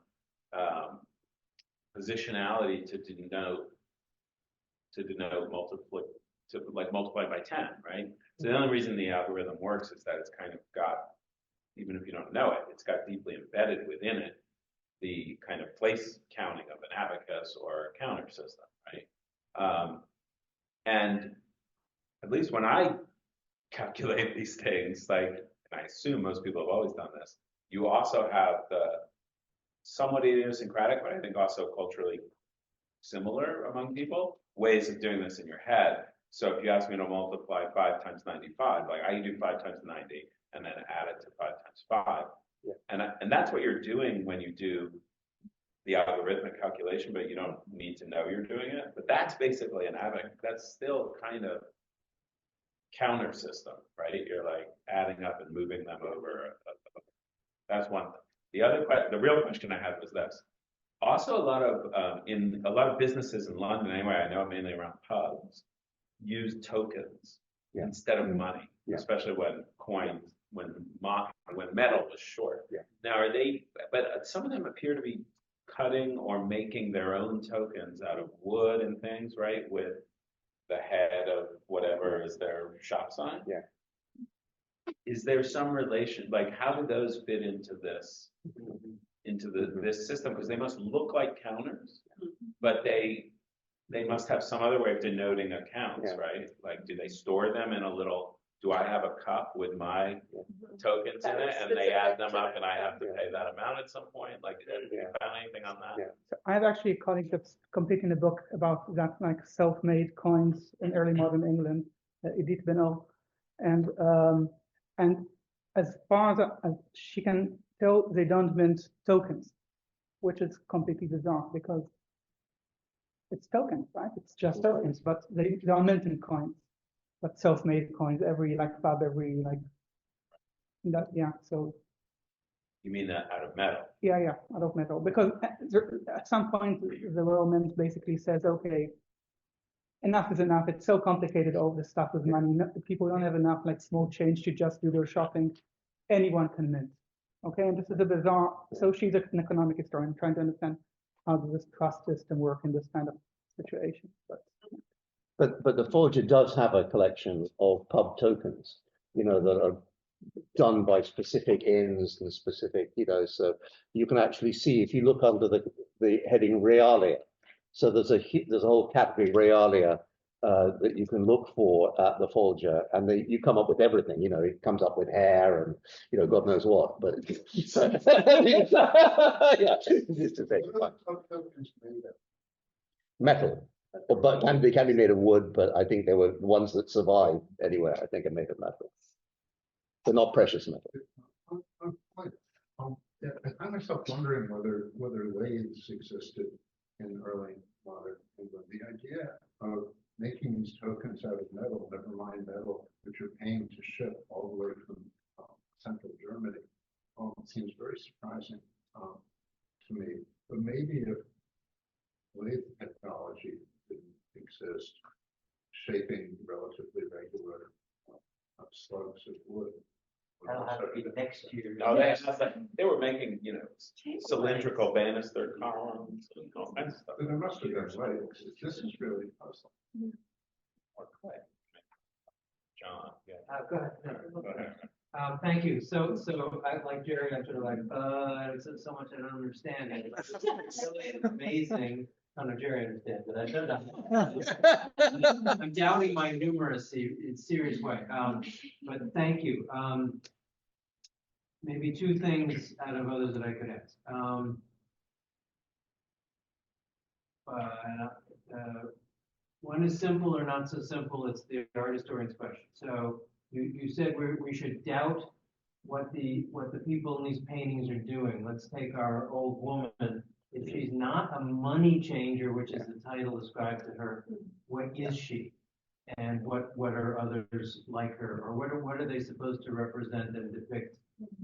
positionality to denote multiply by 10, right? So the only reason the algorithm works is that it's kind of got, even if you don't know it, it's got deeply embedded within it the kind of place counting of an abacus or a counter system, right? And at least when I calculate these things, like, and I assume most people have always done this, you also have the somewhat idiosyncratic, but I think also culturally similar among people, ways of doing this in your head. So if you ask me to multiply 5 times 95, like I can do 5 times 90 and then add it to 5 times 5. Yeah. And that's what you're doing when you do the algorithmic calculation, but you don't need to know you're doing it. But that's basically an abacus. That's still kind of counter system, right? You're like adding up and moving them over. That's one thing. The real question I had was this. Also, in a lot of businesses in London, anyway, I know mainly around pubs, use tokens instead of money, especially when metal was short. Yeah. Now, but some of them appear to be cutting or making their own tokens out of wood and things, right? With the head of whatever is their shop sign. Yeah. Is there some relation, like how do those fit into this, this system? Because they must look like counters, but they must have some other way of denoting accounts, right? Like, do they store them in a little, do I have a cup with my tokens in it and they add them up and I have to pay that amount at some point? Like, have you found anything on that? Yeah. So I have actually a colleague that's completing a book about that, like self-made coins in early modern England, Edith Benow, and as far as she can tell, they don't mint tokens, which is completely bizarre because it's tokens, right? It's just tokens, but they are minting coins, but self-made coins every like that, yeah. So You mean that out of metal? yeah, out of metal, because at some point the Royal Mint basically says, okay, enough is enough. It's so complicated, all this stuff with money. People don't have enough like small change to just do their shopping. Anyone can mint. Okay, and this is a bizarre. So she's an economic historian trying to understand how does this trust system work in this kind of situation. But the Folger does have a collection of pub tokens, you know, that are done by specific inns and specific, you know, so you can actually see if you look under the heading realia. So there's a whole category realia that you can look for at the Folger, and you come up with everything. You know, it comes up with hair and, you know, God knows what. But yeah, it's just a thing. Metal. But they can be made of wood, but I think they were ones that survived anywhere. I think are made of metal. They're not precious metal. Yeah, I find myself wondering whether lathes existed in early modern England. The idea of making these tokens out of metal, never mind metal, which are paying to ship all the way from central Germany, seems very surprising to me. But maybe if lathe technology didn't exist, shaping relatively regular slugs of wood. That'll have to be next year. No, they were making, you know, cylindrical banister columns and all kinds of stuff. But there must have been lathes. This is really puzzling. Or clay. John, yeah. Go ahead. Go ahead. Thank you. So I like Jerry, I'm sort of like, there's so much I don't understand. It's really amazing. I don't know, Jerry understands, but I don't. I'm doubting my numeracy in a serious way. But thank you. Maybe two things out of others that I could ask. One is simple or not so simple. It's the art historian's question. So you said we should doubt what the people in these paintings are doing. Let's take our old woman. If she's not a money changer, which is the title ascribed to her, what is she? And what are others like her? Or what are they supposed to represent and depict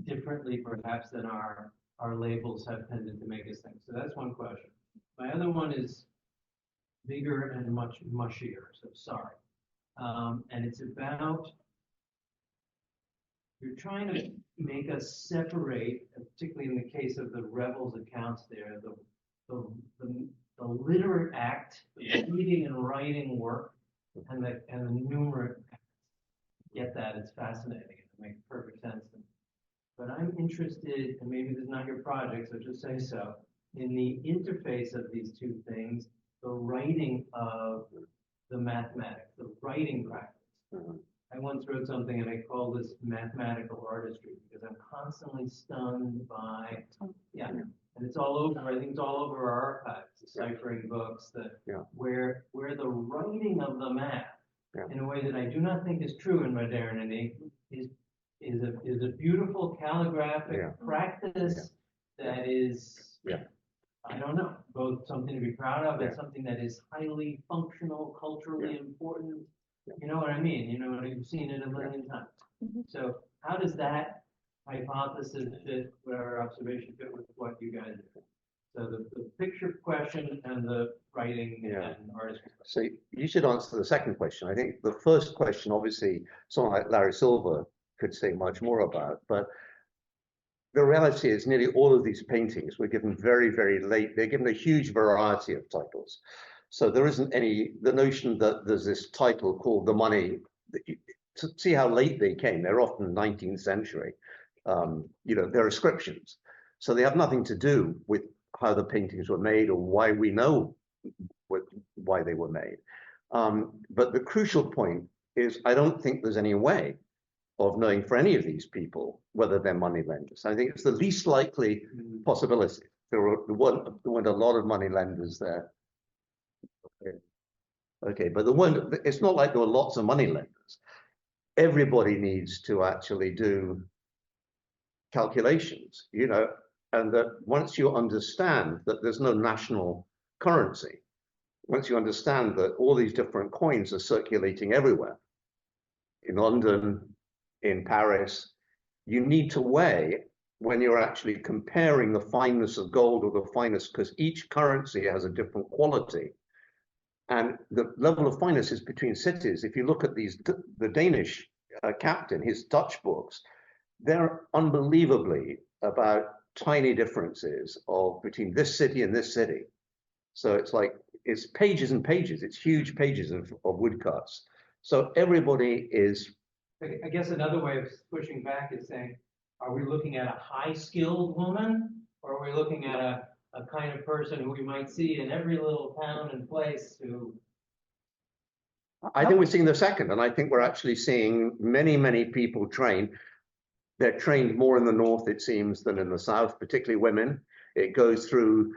differently perhaps than our labels have tended to make us think? So that's one question. My other one is bigger and much mushier, so sorry. And it's about, you're trying to make us separate, particularly in the case of the rebels accounts there, the literate act, the reading and writing work, and the numerate acts. Get that? It's fascinating. It makes perfect sense. But I'm interested, and maybe this is not your project, so just say so, in the interface of these two things, the writing of the mathematics, the writing practice. I once wrote something and I call this mathematical artistry because I'm constantly stunned by, and it's all over, I think it's all over our archives, deciphering books, where the writing of the math, in a way that I do not think is true in modernity, is a beautiful calligraphic practice that is, I don't know, both something to be proud of and something that is highly functional, culturally important. You know what I mean? You know, you've seen it a million times. So how does that hypothesis fit, or observation fit with what you guys do? So the picture question and the writing and artistry. So you should answer the second question. I think the first question, obviously, someone like Larry Silver could say much more about, but the reality is nearly all of these paintings were given very, very late. They're given a huge variety of titles. So there isn't the notion that there's this title called The Money. To see how late they came, they're often 19th century. You know, they're ascriptions. So they have nothing to do with how the paintings were made or why we know why they were made. But the crucial point is I don't think there's any way of knowing for any of these people whether they're money lenders. I think it's the least likely possibility. There weren't a lot of money lenders there. Okay, but it's not like there were lots of money lenders. Everybody needs to actually do calculations, you know, and that once you understand that there's no national currency, once you understand that all these different coins are circulating everywhere, in London, in Paris, you need to weigh when you're actually comparing the fineness of gold or the fineness, because each currency has a different quality. And the level of fineness is between cities. If you look at the Danish captain, his Dutch books, they're unbelievably about tiny differences between this city and this city. So it's like, it's pages and pages, it's huge pages of woodcuts. So everybody is. I guess another way of pushing back is saying, are we looking at a high-skilled woman, or are we looking at a kind of person who we might see in every little town and place who? I think we're seeing the second, and I think we're actually seeing many, many people trained. They're trained more in the north, it seems, than in the south, particularly women. It goes through,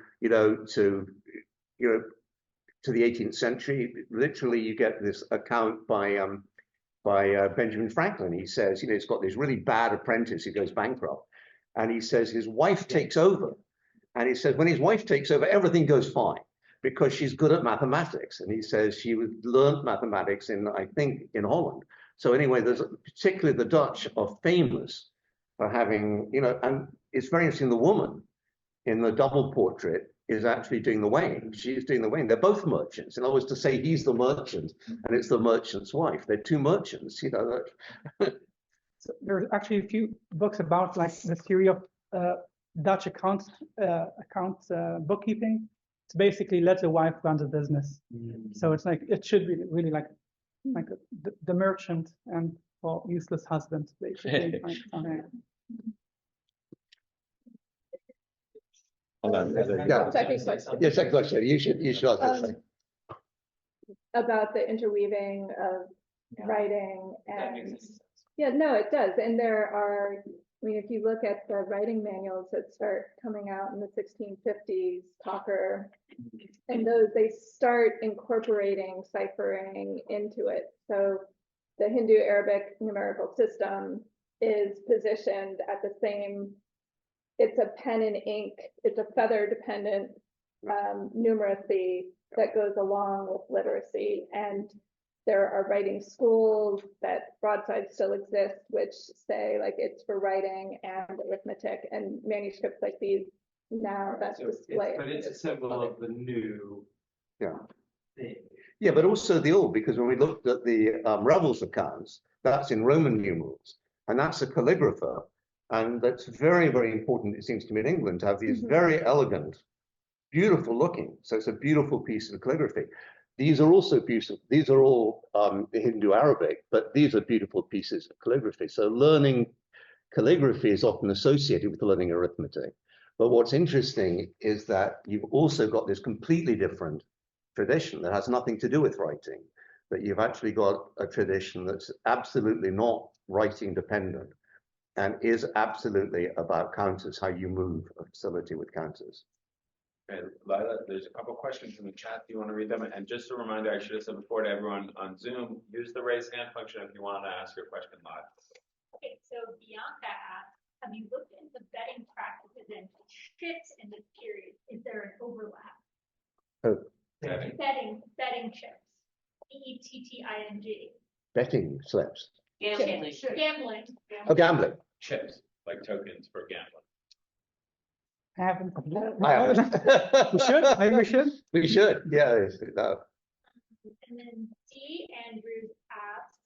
to the 18th century. Literally, you get this account by Benjamin Franklin. He says, he's got this really bad apprentice who goes bankrupt, and he says his wife takes over, and he says when his wife takes over, everything goes fine because she's good at mathematics. And he says she learned mathematics I think in Holland. So anyway, particularly the Dutch are famous for having, and it's very interesting. The woman in the double portrait is actually doing the weighing. She's doing the weighing. They're both merchants. In other words, to say he's the merchant and it's the merchant's wife. They're two merchants, So there's actually a few books about like the theory of Dutch accounts bookkeeping. It's basically let the wife run the business. So it's like it should be really like the merchant and useless husband basically. Hold on. Yeah. Second question. Yeah, second question. You should answer. About the interweaving of writing and no, it does. And there are, if you look at the writing manuals that start coming out in the 1650s, Talker, and those, they start incorporating ciphering into it. So the Hindu Arabic numerical system is positioned at the same, it's a pen and ink, it's a feather dependent numeracy that goes along with literacy. And there are writing schools that broadsides still exist, which say like it's for writing and arithmetic, and manuscripts like these now that's display. But it's a symbol of the new. Thing. Yeah, but also the old, because when we looked at the Rebels accounts, that's in Roman numerals, and that's a calligrapher, and that's very, very important, it seems to me, in England to have these very elegant, beautiful looking. So it's a beautiful piece of calligraphy. These are also beautiful. These are all Hindu Arabic, but these are beautiful pieces of calligraphy. So learning calligraphy is often associated with learning arithmetic. But what's interesting is that you've also got this completely different tradition that has nothing to do with writing, that you've actually got a tradition that's absolutely not writing dependent and is absolutely about counters, how you move a facility with counters. Okay, Lila, there's a couple questions in the chat. Do you want to read them? And just a reminder, I should have said before to everyone on Zoom, use the raise hand function if you want to ask your question live. Okay, so Bianca asked, have you looked into betting practices and shifts in this period? Is there an overlap? Oh. Betting chips. BETTING. Betting slips. Gambling. Gambling. Oh, gambling. Chips, like tokens for gambling. I haven't. I haven't. We should. Maybe we should. We should. Yeah. No. And then D. Andrews asked,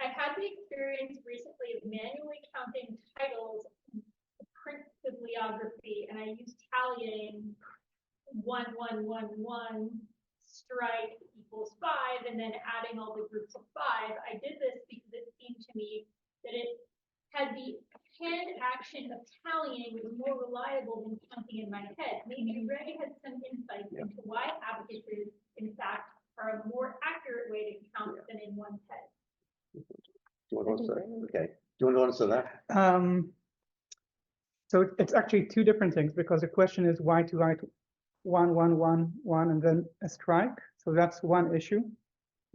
I had the experience recently of manually counting titles in print bibliography, and I used tallying 1111 strike equals 5, and then adding all the groups of 5. I did this because it seemed to me that it had the hand action of tallying was more reliable than counting in my head. Maybe Ray had some insight into why abacuses, in fact, are a more accurate way to count than in one's head. Do you want to answer? Okay. Do you want to answer that? So it's actually two different things, because the question is why to write 1111 and then a strike. So that's one issue.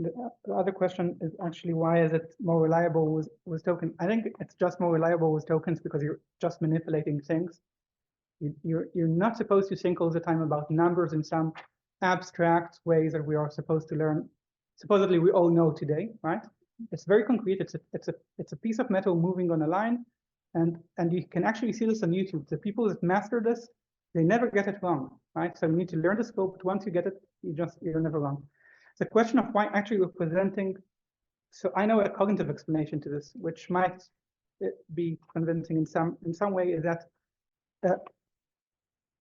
The other question is actually why is it more reliable with tokens? I think it's just more reliable with tokens because you're just manipulating things. You're not supposed to think all the time about numbers in some abstract ways that we are supposed to learn. Supposedly we all know today, right? It's very concrete. It's a piece of metal moving on a line, and you can actually see this on YouTube. The people that master this, they never get it wrong, right? So you need to learn the scope. But once you get it, you're never wrong. the question of why actually representing, so I know a cognitive explanation to this, which might be convincing in some way, is that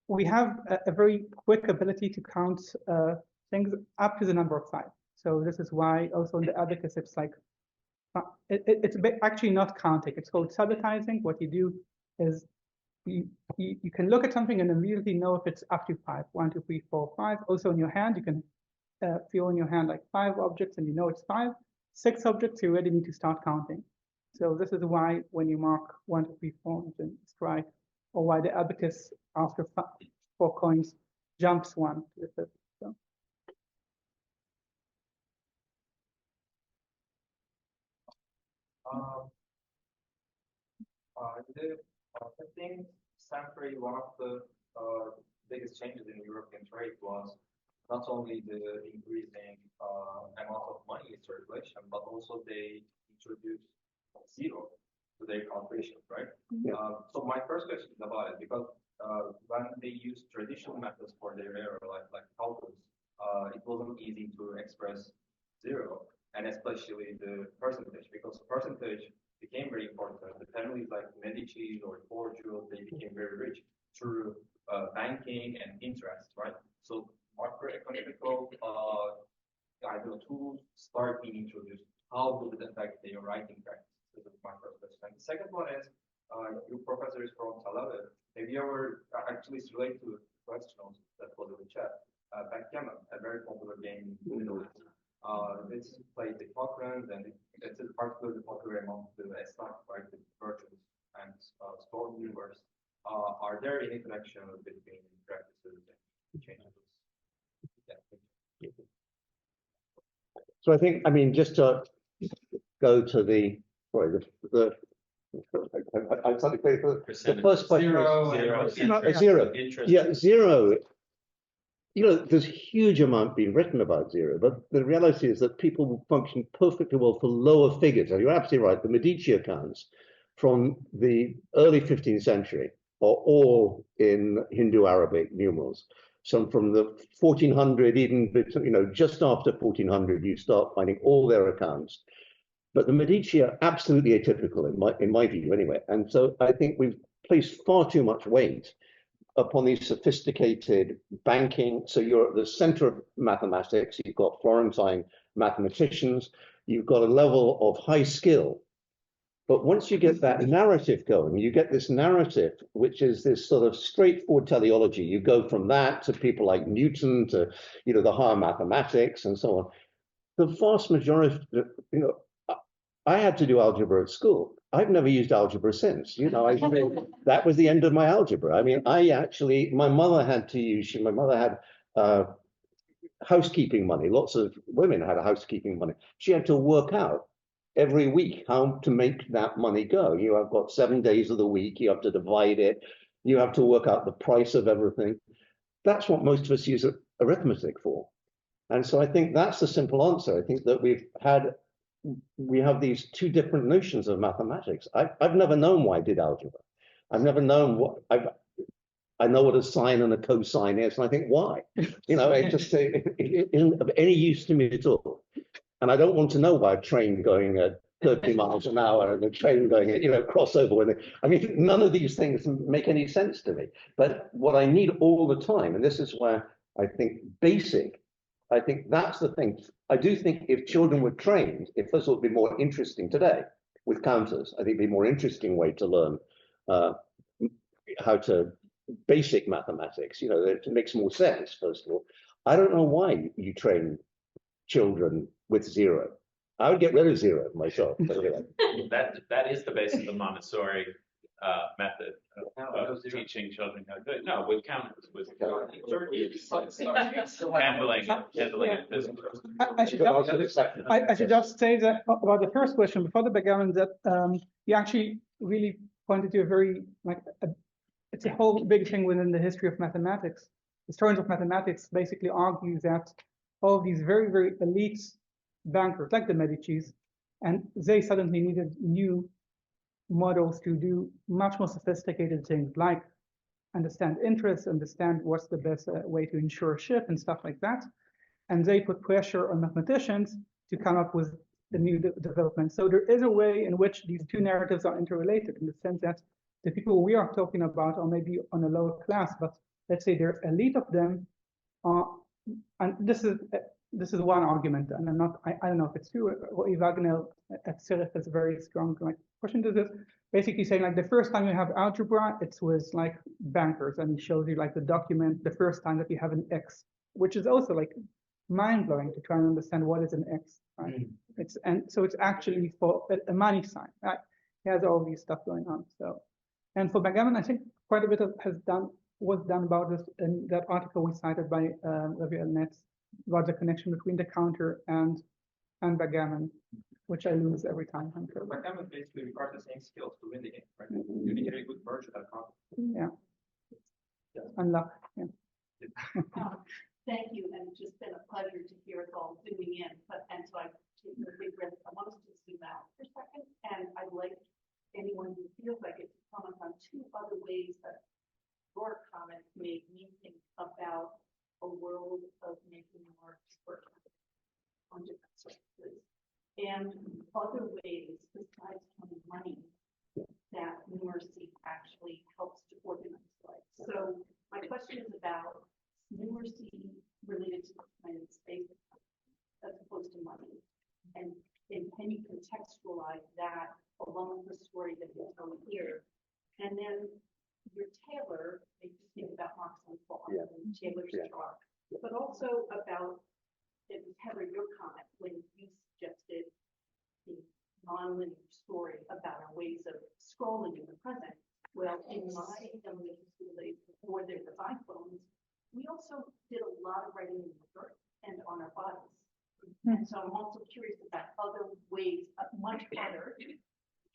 we have a very quick ability to count things up to the number of 5. So this is why also in the abacus, it's like, it's actually not counting. It's called subitizing. What you do is you can look at something and immediately know if it's up to 5. 1, 2, 3, 4, 5. Also in your hand, you can feel in your hand like 5 objects and you know it's 5. 6 objects, you already need to start counting. So this is why when you mark 1, 2, 3, 4 in Schrire, or why the abacus after 4 coins jumps 1 to the 5th. So. I think century, one of the biggest changes in European trade was not only the increasing amount of money in circulation, but also they introduced zero to their calculations, right? Yeah. So my first question is about it, because when they used traditional methods for their error, like calculus, it wasn't easy to express zero, and especially the percentage, because percentage became very important. The families like Medici or Portugal, they became very rich through banking and interest, right? So macroeconomical tools start being introduced. How would it affect their writing practice? This is my first question. And the second one is, your professor is from Tel Aviv. Have you ever, actually it's related to the question that was in the chat, backgammon, a very popular game in the Middle East. It's played the Cochrane, and it's particularly popular among the stock, right, the merchants and store viewers. Are there any connections between practices and changes? Yeah. So I think, I mean, just to go to the I'm sorry, the first question is zero. Yeah, zero. You know, there's a huge amount being written about zero, but the reality is that people will function perfectly well for lower figures. And you're absolutely right. The Medici accounts from the early 15th century are all in Hindu Arabic numerals. Some from the 1400, even, you know, just after 1400, you start finding all their accounts. But the Medici are absolutely atypical in my view, anyway. And so I think we've placed far too much weight upon these sophisticated banking. So you're at the center of mathematics. You've got Florentine mathematicians. You've got a level of high skill. But once you get that narrative going, you get this narrative, which is this sort of straightforward teleology. You go from that to people like Newton to, you know, the higher mathematics and so on. The vast majority, you know, I had to do algebra at school. I've never used algebra since. You know, that was the end of my algebra. I mean, my mother had to use. My mother had housekeeping money. Lots of women had housekeeping money. She had to work out every week how to make that money go. You have got 7 days of the week. You have to divide it. You have to work out the price of everything. That's what most of us use arithmetic for. And so I think that's the simple answer. I think that we have these two different notions of mathematics. I've never known why I did algebra. I've never known what I know what a sine and a cosine is, and I think why? You know, it just it isn't of any use to me at all. And I don't want to know why a train going at 30 miles an hour and a train going at, you know, crossover. I mean, none of these things make any sense to me. But what I need all the time, and this is where I think I think that's the thing. I do think if children were trained, if this would be more interesting today with counters, I think it'd be a more interesting way to learn how to basic mathematics. You know, it makes more sense, first of all. I don't know why you train children with zero. I would get rid of zero myself. That is the basis of Montessori method of teaching children how to do it. No, with counters, with handling it. I should just say that about the first question before the backgammon, that you actually really pointed to a very it's a whole big thing within the history of mathematics. Historians of mathematics basically argue that all of these very, very elite bankers, like the Medicis, and they suddenly needed new models to do much more sophisticated things, like understand interest, understand what's the best way to insure a ship and stuff like that. and they put pressure on mathematicians to come up with the new development. So there is a way in which these two narratives are interrelated, in the sense that the people we are talking about are maybe on a lower class, but let's say the elite of them are, and this is one argument, and I don't know if it's true. Roy Wagner at Zurich has a very strong question to this, basically saying like the first time you have algebra, it's with like bankers, and he shows you like the document the first time that you have an X, which is also like mind-blowing to try and understand what is an X, right? So it's actually for a money sign, right? He has all these stuff going on. So, and for backgammon, I think quite a bit was done about this in that article we cited by Raviel Netz about the connection between the counter and backgammon, which I lose every time. Backgammon basically requires the same skills to win the game, right? You need a good merge that counter. Yeah. And luck. Yeah. Thank you, and it's just been a pleasure to hear us all zooming in, and so I've taken a big risk. I want us to zoom out for a second, and I'd like anyone who feels like it to comment on two other ways that your comments made me think about a world of making more work on different surfaces, and other ways besides counting money that numeracy actually helps to organize life. So my question is about numeracy related to time and space as opposed to money, and can you contextualize that along with the story that you're telling here, and then your Taylor makes you think about Marx and Wolfe and Taylor's chart, but also about, it was Heather, your comment when you suggested the nonlinear story about our ways of scrolling in the present. Well, in my elementary school days before there was iPhones, we also did a lot of writing in the dirt and on our bodies. And so I'm also curious about other ways, much better in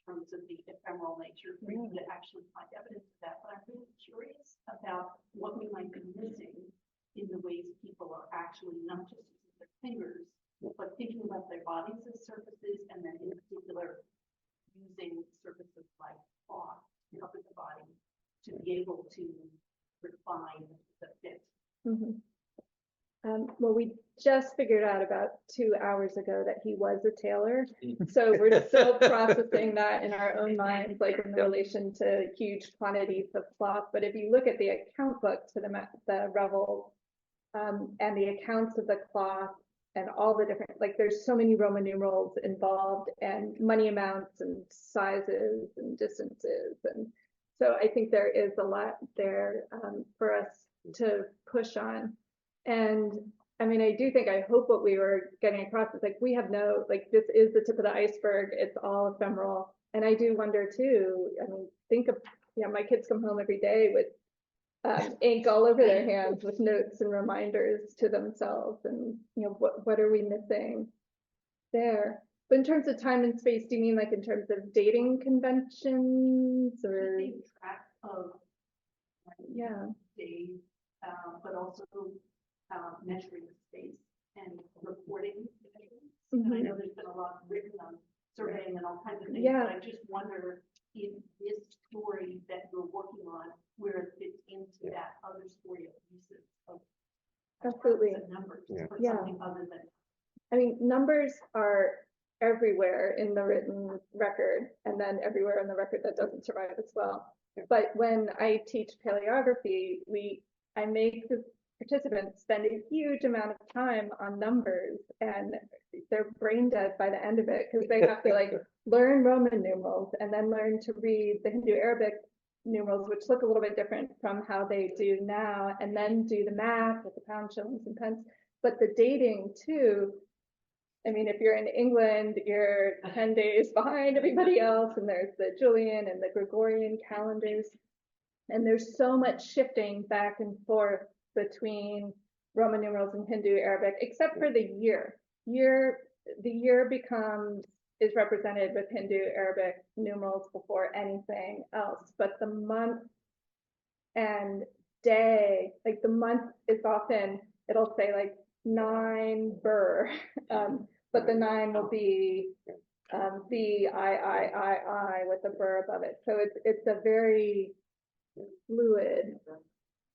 terms of the ephemeral nature, for you to actually find evidence of that. But I'm really curious about what we might be missing in the ways people are actually not just using their fingers, but thinking about their bodies as surfaces, and then in particular using surfaces like cloth to cover the body to be able to refine the fit. Well, we just figured out about 2 hours ago that he was a tailor. So we're still processing that in our own minds, like in relation to huge quantities of cloth. But if you look at the account book to the Revel and the accounts of the cloth and all the different, like there's so many Roman numerals involved and money amounts and sizes and distances. And so I think there is a lot there for us to push on. And I mean, I hope what we were getting across is like, we have no, like, this is the tip of the iceberg. It's all ephemeral. And I do wonder too, I mean, think of, my kids come home every day with ink all over their hands with notes and reminders to themselves. And, what are we missing there? But in terms of time and space, do you mean like in terms of dating conventions or? Keeping track of days, but also measuring space and reporting. And I know there's been a lot written on surveying and all kinds of things, but I just wonder if this story that you're working on, where it fits into that other story of uses of numbers, or something other than. I mean, numbers are everywhere in the written record, and then everywhere in the record that doesn't survive as well. But when I teach paleography, I make the participants spend a huge amount of time on numbers, and they're brain dead by the end of it because they have to like learn Roman numerals and then learn to read the Hindu-Arabic numerals, which look a little bit different from how they do now, and then do the math with the pound, shillings, and pence. But the dating too, I mean, if you're in England, you're 10 days behind everybody else, and there's the Julian and the Gregorian calendars, and there's so much shifting back and forth between Roman numerals and Hindu-Arabic, except for the year. The year is represented with Hindu-Arabic numerals before anything else, but the month and day, like the month is often, it'll say like 9 Bur, but the 9 will be I with the Bur above it. So it's a very fluid.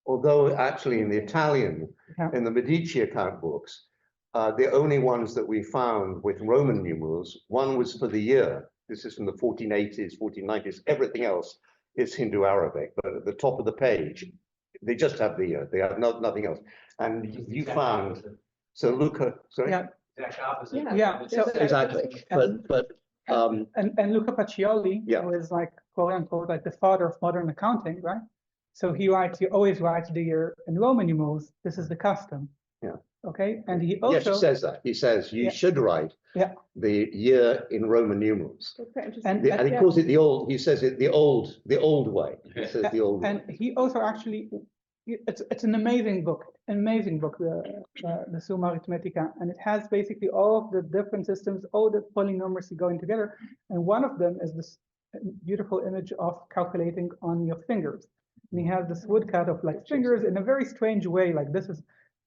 Although actually in the Italian, in the Medici account books, the only ones that we found with Roman numerals, one was for the year. This is from the 1480s, 1490s. Everything else is Hindu-Arabic, but at the top of the page, they just have the year. They have nothing else. And you found, so Luca, sorry? Yeah. Exact opposite. Yeah, so Exactly, but and Luca Pacioli, Yeah. who is like quote unquote like the father of modern accounting, right? So he writes, you always write the year in Roman numerals. This is the custom. Yeah. Okay, and he yes, he also says that. He says you Yeah. should write Yeah. the year in Roman numerals. That's quite interesting. And- And he calls it the old, he says it the old way. He says the old and way. he also actually, it's an amazing book, the Summa Arithmetica, and it has basically all of the different systems, all the polynomers going together, and one of them is this beautiful image of calculating on your fingers. And he has this woodcut of like fingers in a very strange way, like this is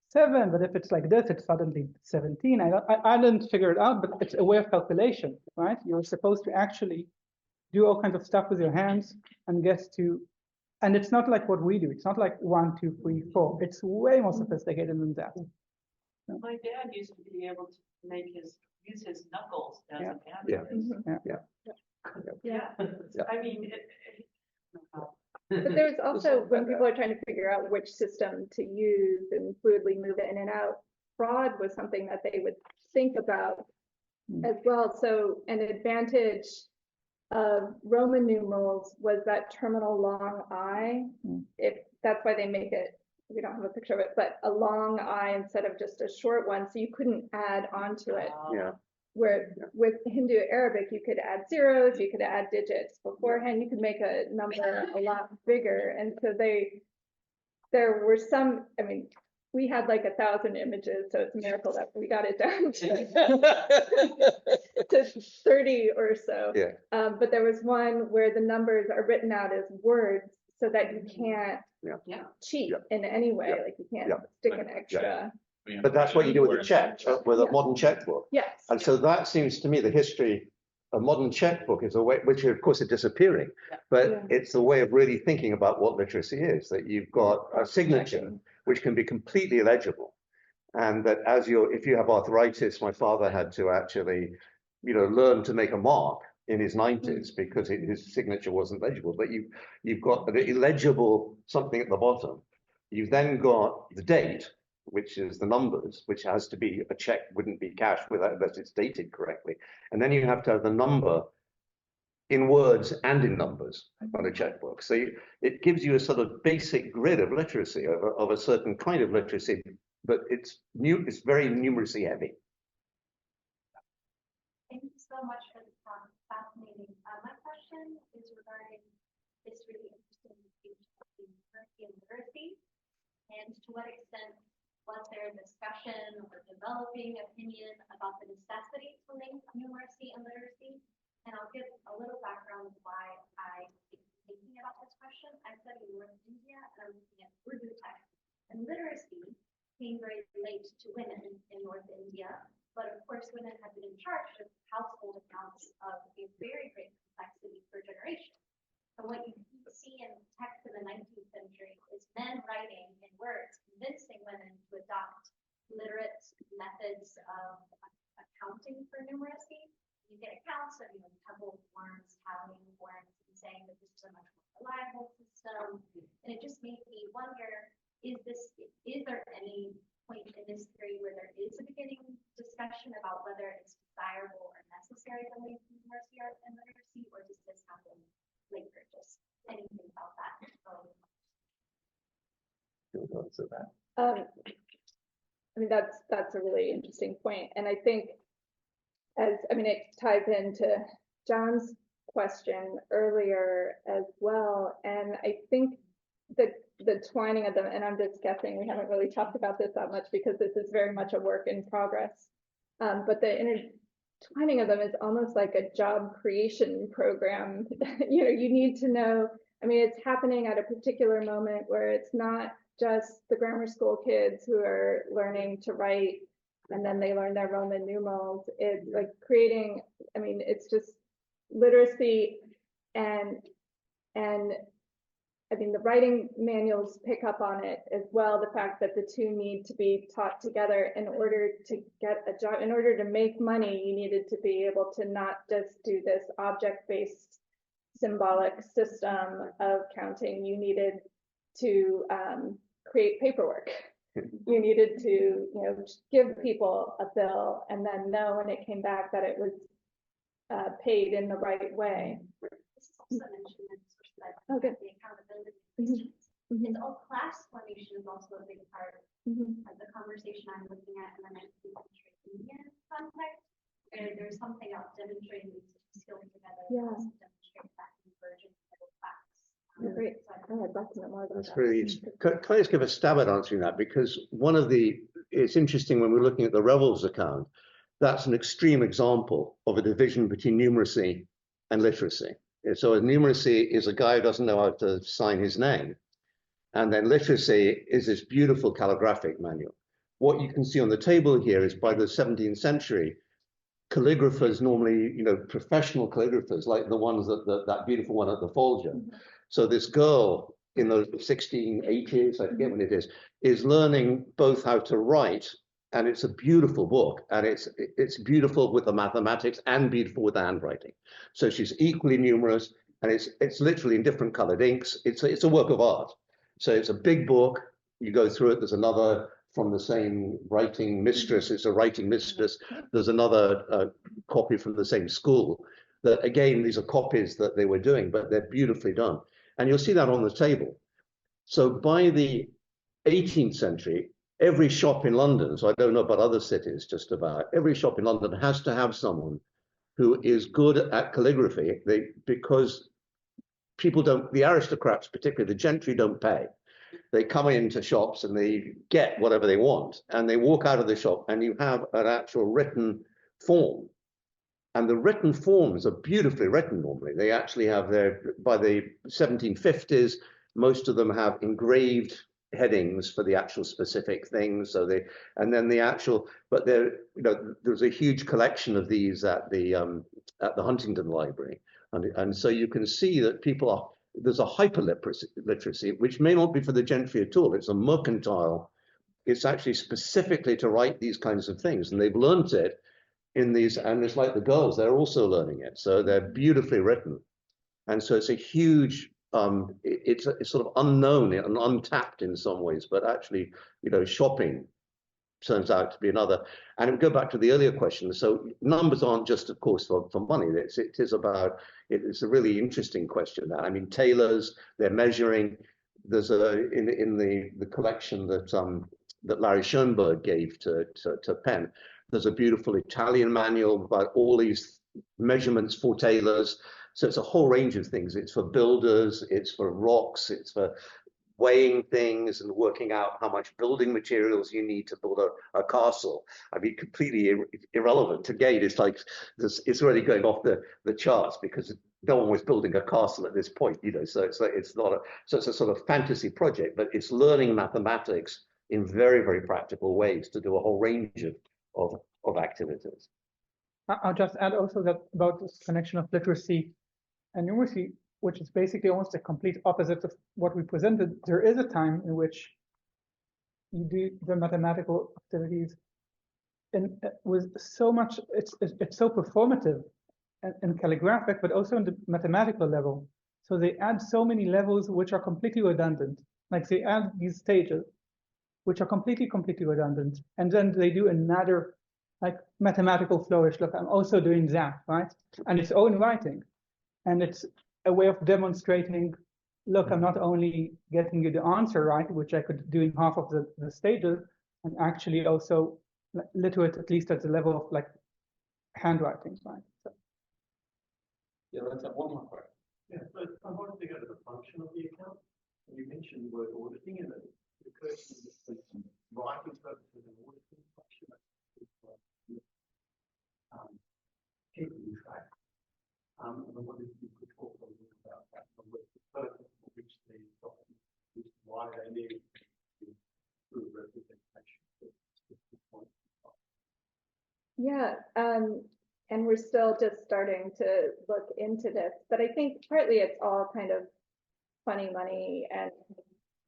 7, but if it's like this, it's suddenly 17. I didn't figure it out, but it's a way of calculation, right? You're supposed to actually do all kinds of stuff with your hands and get to, and it's not like what we do. It's not like 1, 2, 3, 4. It's way more sophisticated than that. My dad used to be able to use his knuckles as Yeah. an Yeah. abacus. Yeah. Yeah. I mean, But there's also, when people are trying to figure out which system to use and fluidly move in and out, fraud was something that they would think about as well. So an advantage of Roman numerals was that terminal long I. If that's why they make it, we don't have a picture of it, but a long I instead of just a short one, so you couldn't add onto it. Yeah. Where with Hindu Arabic, you could add zeros, you could add digits beforehand, you could make a number a lot bigger. And so there were some, I mean, we had like 1,000 images, so it's a miracle that we got it down to 30 or so. Yeah. But there was one where the numbers are written out as words so that you can't cheat Yeah. in any way, Yeah. like you can't Yeah. stick an extra. But that's what you do with a check, with a modern checkbook. Yes. And so that seems to me the history, a modern checkbook is a way, which of course is disappearing, but Yeah. it's a way of really thinking about what literacy is, that you've got a signature which can be completely illegible. And that as if you have arthritis, my father had to actually, learn to make a mark in his 90s because his signature wasn't legible, but you've got an illegible something at the bottom. You've then got the date, which is the numbers, which has to be a check, wouldn't be cashed without unless it's dated correctly. And then you have to have the number in words and in numbers on a checkbook. So it gives you a sort of basic grid of literacy, of a certain kind of literacy, but it's very numeracy heavy. Thank you so much for the talk. Fascinating. My question is regarding this really interesting distinction between literacy and to what extent was there a discussion or developing opinion about the necessity to link numeracy and literacy? And I'll give a little background of why I keep thinking about this question. I studied in North India and I'm looking at Urdu text. And literacy came very late to women in North India. But of course, women have been in charge of household accounts of a very great complexity for generations. And what you see in text in the 19th century is men writing in words, convincing women to adopt literate methods of accounting for numeracy. You get accounts of, temple forms, tallying forms, and saying that this is a much more reliable system. And it just made me wonder, is there any point in this theory where there is a beginning discussion about whether it's desirable or necessary to link numeracy and literacy, or does this happen later? Just anything about that? I mean, that's a really interesting point. And I think it ties into John's question earlier as well. And I think that the twining of them, and I'm just guessing, we haven't really talked about this that much because this is very much a work in progress. But the intertwining of them is almost like a job creation program. You need to know, it's happening at a particular moment where it's not just the grammar school kids who are learning to write and then they learn their Roman numerals. It's like creating, I mean, it's just literacy and I mean, the writing manuals pick up on it as well, the fact that the two need to be taught together in order to get a job. In order to make money, you needed to be able to not just do this object-based symbolic system of counting. You needed to create paperwork. You needed to, you know, give people a bill and then know when it came back that it was paid in the right way. This is also mentioned in sort of like Okay. the accountability. Mhm. And all class formation is also a big part of the conversation I'm looking at in the 19th century Indian context, where there's something about demonstrating these two skills together. Yeah. Also demonstrate that convergence middle class. Great. So I Oh, I'd like to know more about That's that. really interesting. Can I just give a stab at answering that? Because it's interesting when we're looking at the Revels account, that's an extreme example of a division between numeracy and literacy. So a numeracy is a guy who doesn't know how to sign his name. And then literacy is this beautiful calligraphic manual. What you can see on the table here is by the 17th century, calligraphers normally, you know, professional calligraphers, like the ones that beautiful one at the Folger. So this girl in the 1680s, I forget when it is learning both how to write, and it's a beautiful book, and it's beautiful with the mathematics and beautiful with the handwriting. So she's equally numerous, and it's literally in different colored inks. It's a work of art. So it's a big book. You go through it. There's another from the same writing mistress. It's a writing mistress. There's another copy from the same school. That again, these are copies that they were doing, but they're beautifully done. And you'll see that on the table. So by the 18th century, every shop in London, so I don't know about other cities, just about every shop in London has to have someone who is good at calligraphy, because people don't, the aristocrats, particularly the gentry, don't pay. They come into shops and they get whatever they want, and they walk out of the shop and you have an actual written form. And the written forms are beautifully written normally. They actually have by the 1750s, most of them have engraved headings for the actual specific things. So and then the actual, but there's a huge collection of these at the Huntington Library. And so you can see that there's a hyperliteracy, which may not be for the gentry at all. It's a mercantile. It's actually specifically to write these kinds of things. And they've learned it in these, and it's like the girls, they're also learning it. So they're beautifully written. And so it's a huge, it's sort of unknown and untapped in some ways, but actually, you know, shopping turns out to be another. And it would go back to the earlier question. So numbers aren't just, of course, for money. It's a really interesting question. That I mean, tailors, they're measuring. There's in the collection that Larry Schoenberg gave to Penn. There's a beautiful Italian manual about all these measurements for tailors. So it's a whole range of things. It's for builders, it's for rocks, it's for weighing things and working out how much building materials you need to build a castle. I mean, completely irrelevant to Gade. It's like it's already going off the charts because no one was building a castle at this point, you know. So it's a sort of fantasy project, but it's learning mathematics in very, very practical ways to do a whole range of activities. I'll just add also that about this connection of literacy and numeracy, which is basically almost a complete opposite of what we presented. There is a time in which you do the mathematical activities and with so much, it's so performative and calligraphic, but also in the mathematical level. So they add so many levels which are completely redundant. Like they add these stages, which are completely redundant. And then they do another like mathematical flourish. Look, I'm also doing that, right? And its own writing. And it's a way of demonstrating, look, I'm not only getting you the answer right, which I could do in half of the stages, and actually also literate, at least at the level of like handwriting, right? So. Yeah, let's have one more question. Yeah, but I wanted to go to the function of the account. You mentioned the word auditing, and it occurred to me that writing purposes and auditing function keeping track. And I wondered if you could talk a little about that, the purpose for which the document is, why they need to do representation. Yeah, and we're still just starting to look into this, but I think partly it's all kind of funny money and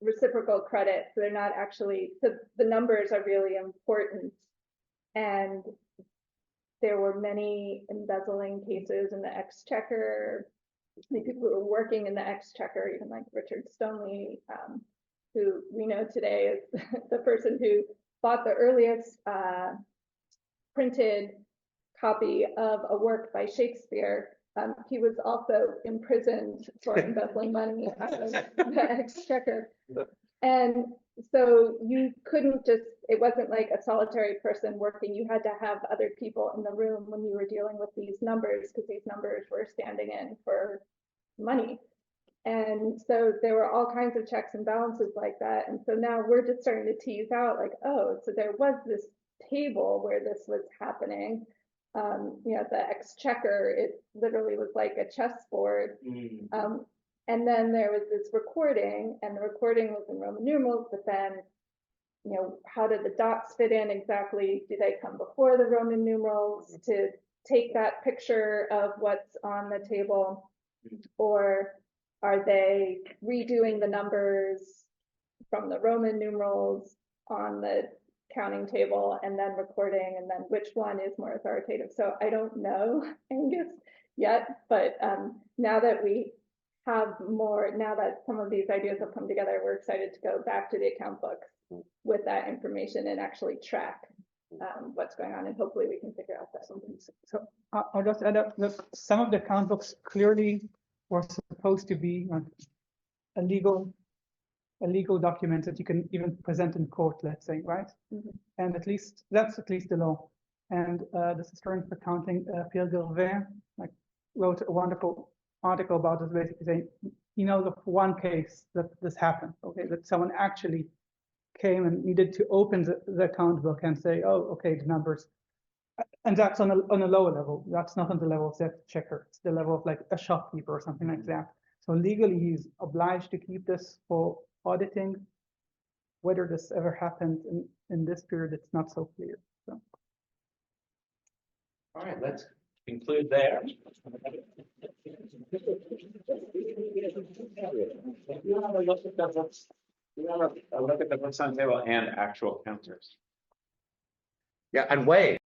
reciprocal credit. So they're not actually, so the numbers are really important. And there were many embezzling cases in the Exchequer. The people who were working in the Exchequer, even like Richard Stoneleigh, who we know today is the person who bought the earliest printed copy of a work by Shakespeare. He was also imprisoned for embezzling money out of the Exchequer. And so you couldn't just, it wasn't like a solitary person working. You had to have other people in the room when you were dealing with these numbers, because these numbers were standing in for money. And so there were all kinds of checks and balances like that. And so now we're just starting to tease out like, oh, so there was this table where this was happening. You know, the Exchequer, it literally was like a chessboard. And then there was this recording, and the recording was in Roman numerals, but then, you know, how did the dots fit in exactly? Do they come before the Roman numerals to take that picture of what's on the table? Or are they redoing the numbers from the Roman numerals on the counting table and then recording, and then which one is more authoritative? So I don't know, Angus, yet, but now that we have more, now that some of these ideas have come together, we're excited to go back to the account books with that information and actually track what's going on, and hopefully we can figure out that something. So I'll just add up that some of the account books clearly were supposed to be like a legal document that you can even present in court, let's say, right? And at least that's at least the law. And the historian for accounting, Pierre Gervais, like wrote a wonderful article about this, basically saying he knows of one case that this happened. Okay, that someone actually came and needed to open the account book and say, oh, okay, the numbers. And that's on a lower level. That's not on the level of that checker. It's the level of like a shopkeeper or something like that. So legally, he's obliged to keep this for auditing. Whether this ever happened in this period, it's not so clear. So. All right, let's conclude there. You want to look at the books? You want to look at the books on the table and actual counters. Yeah, and weigh.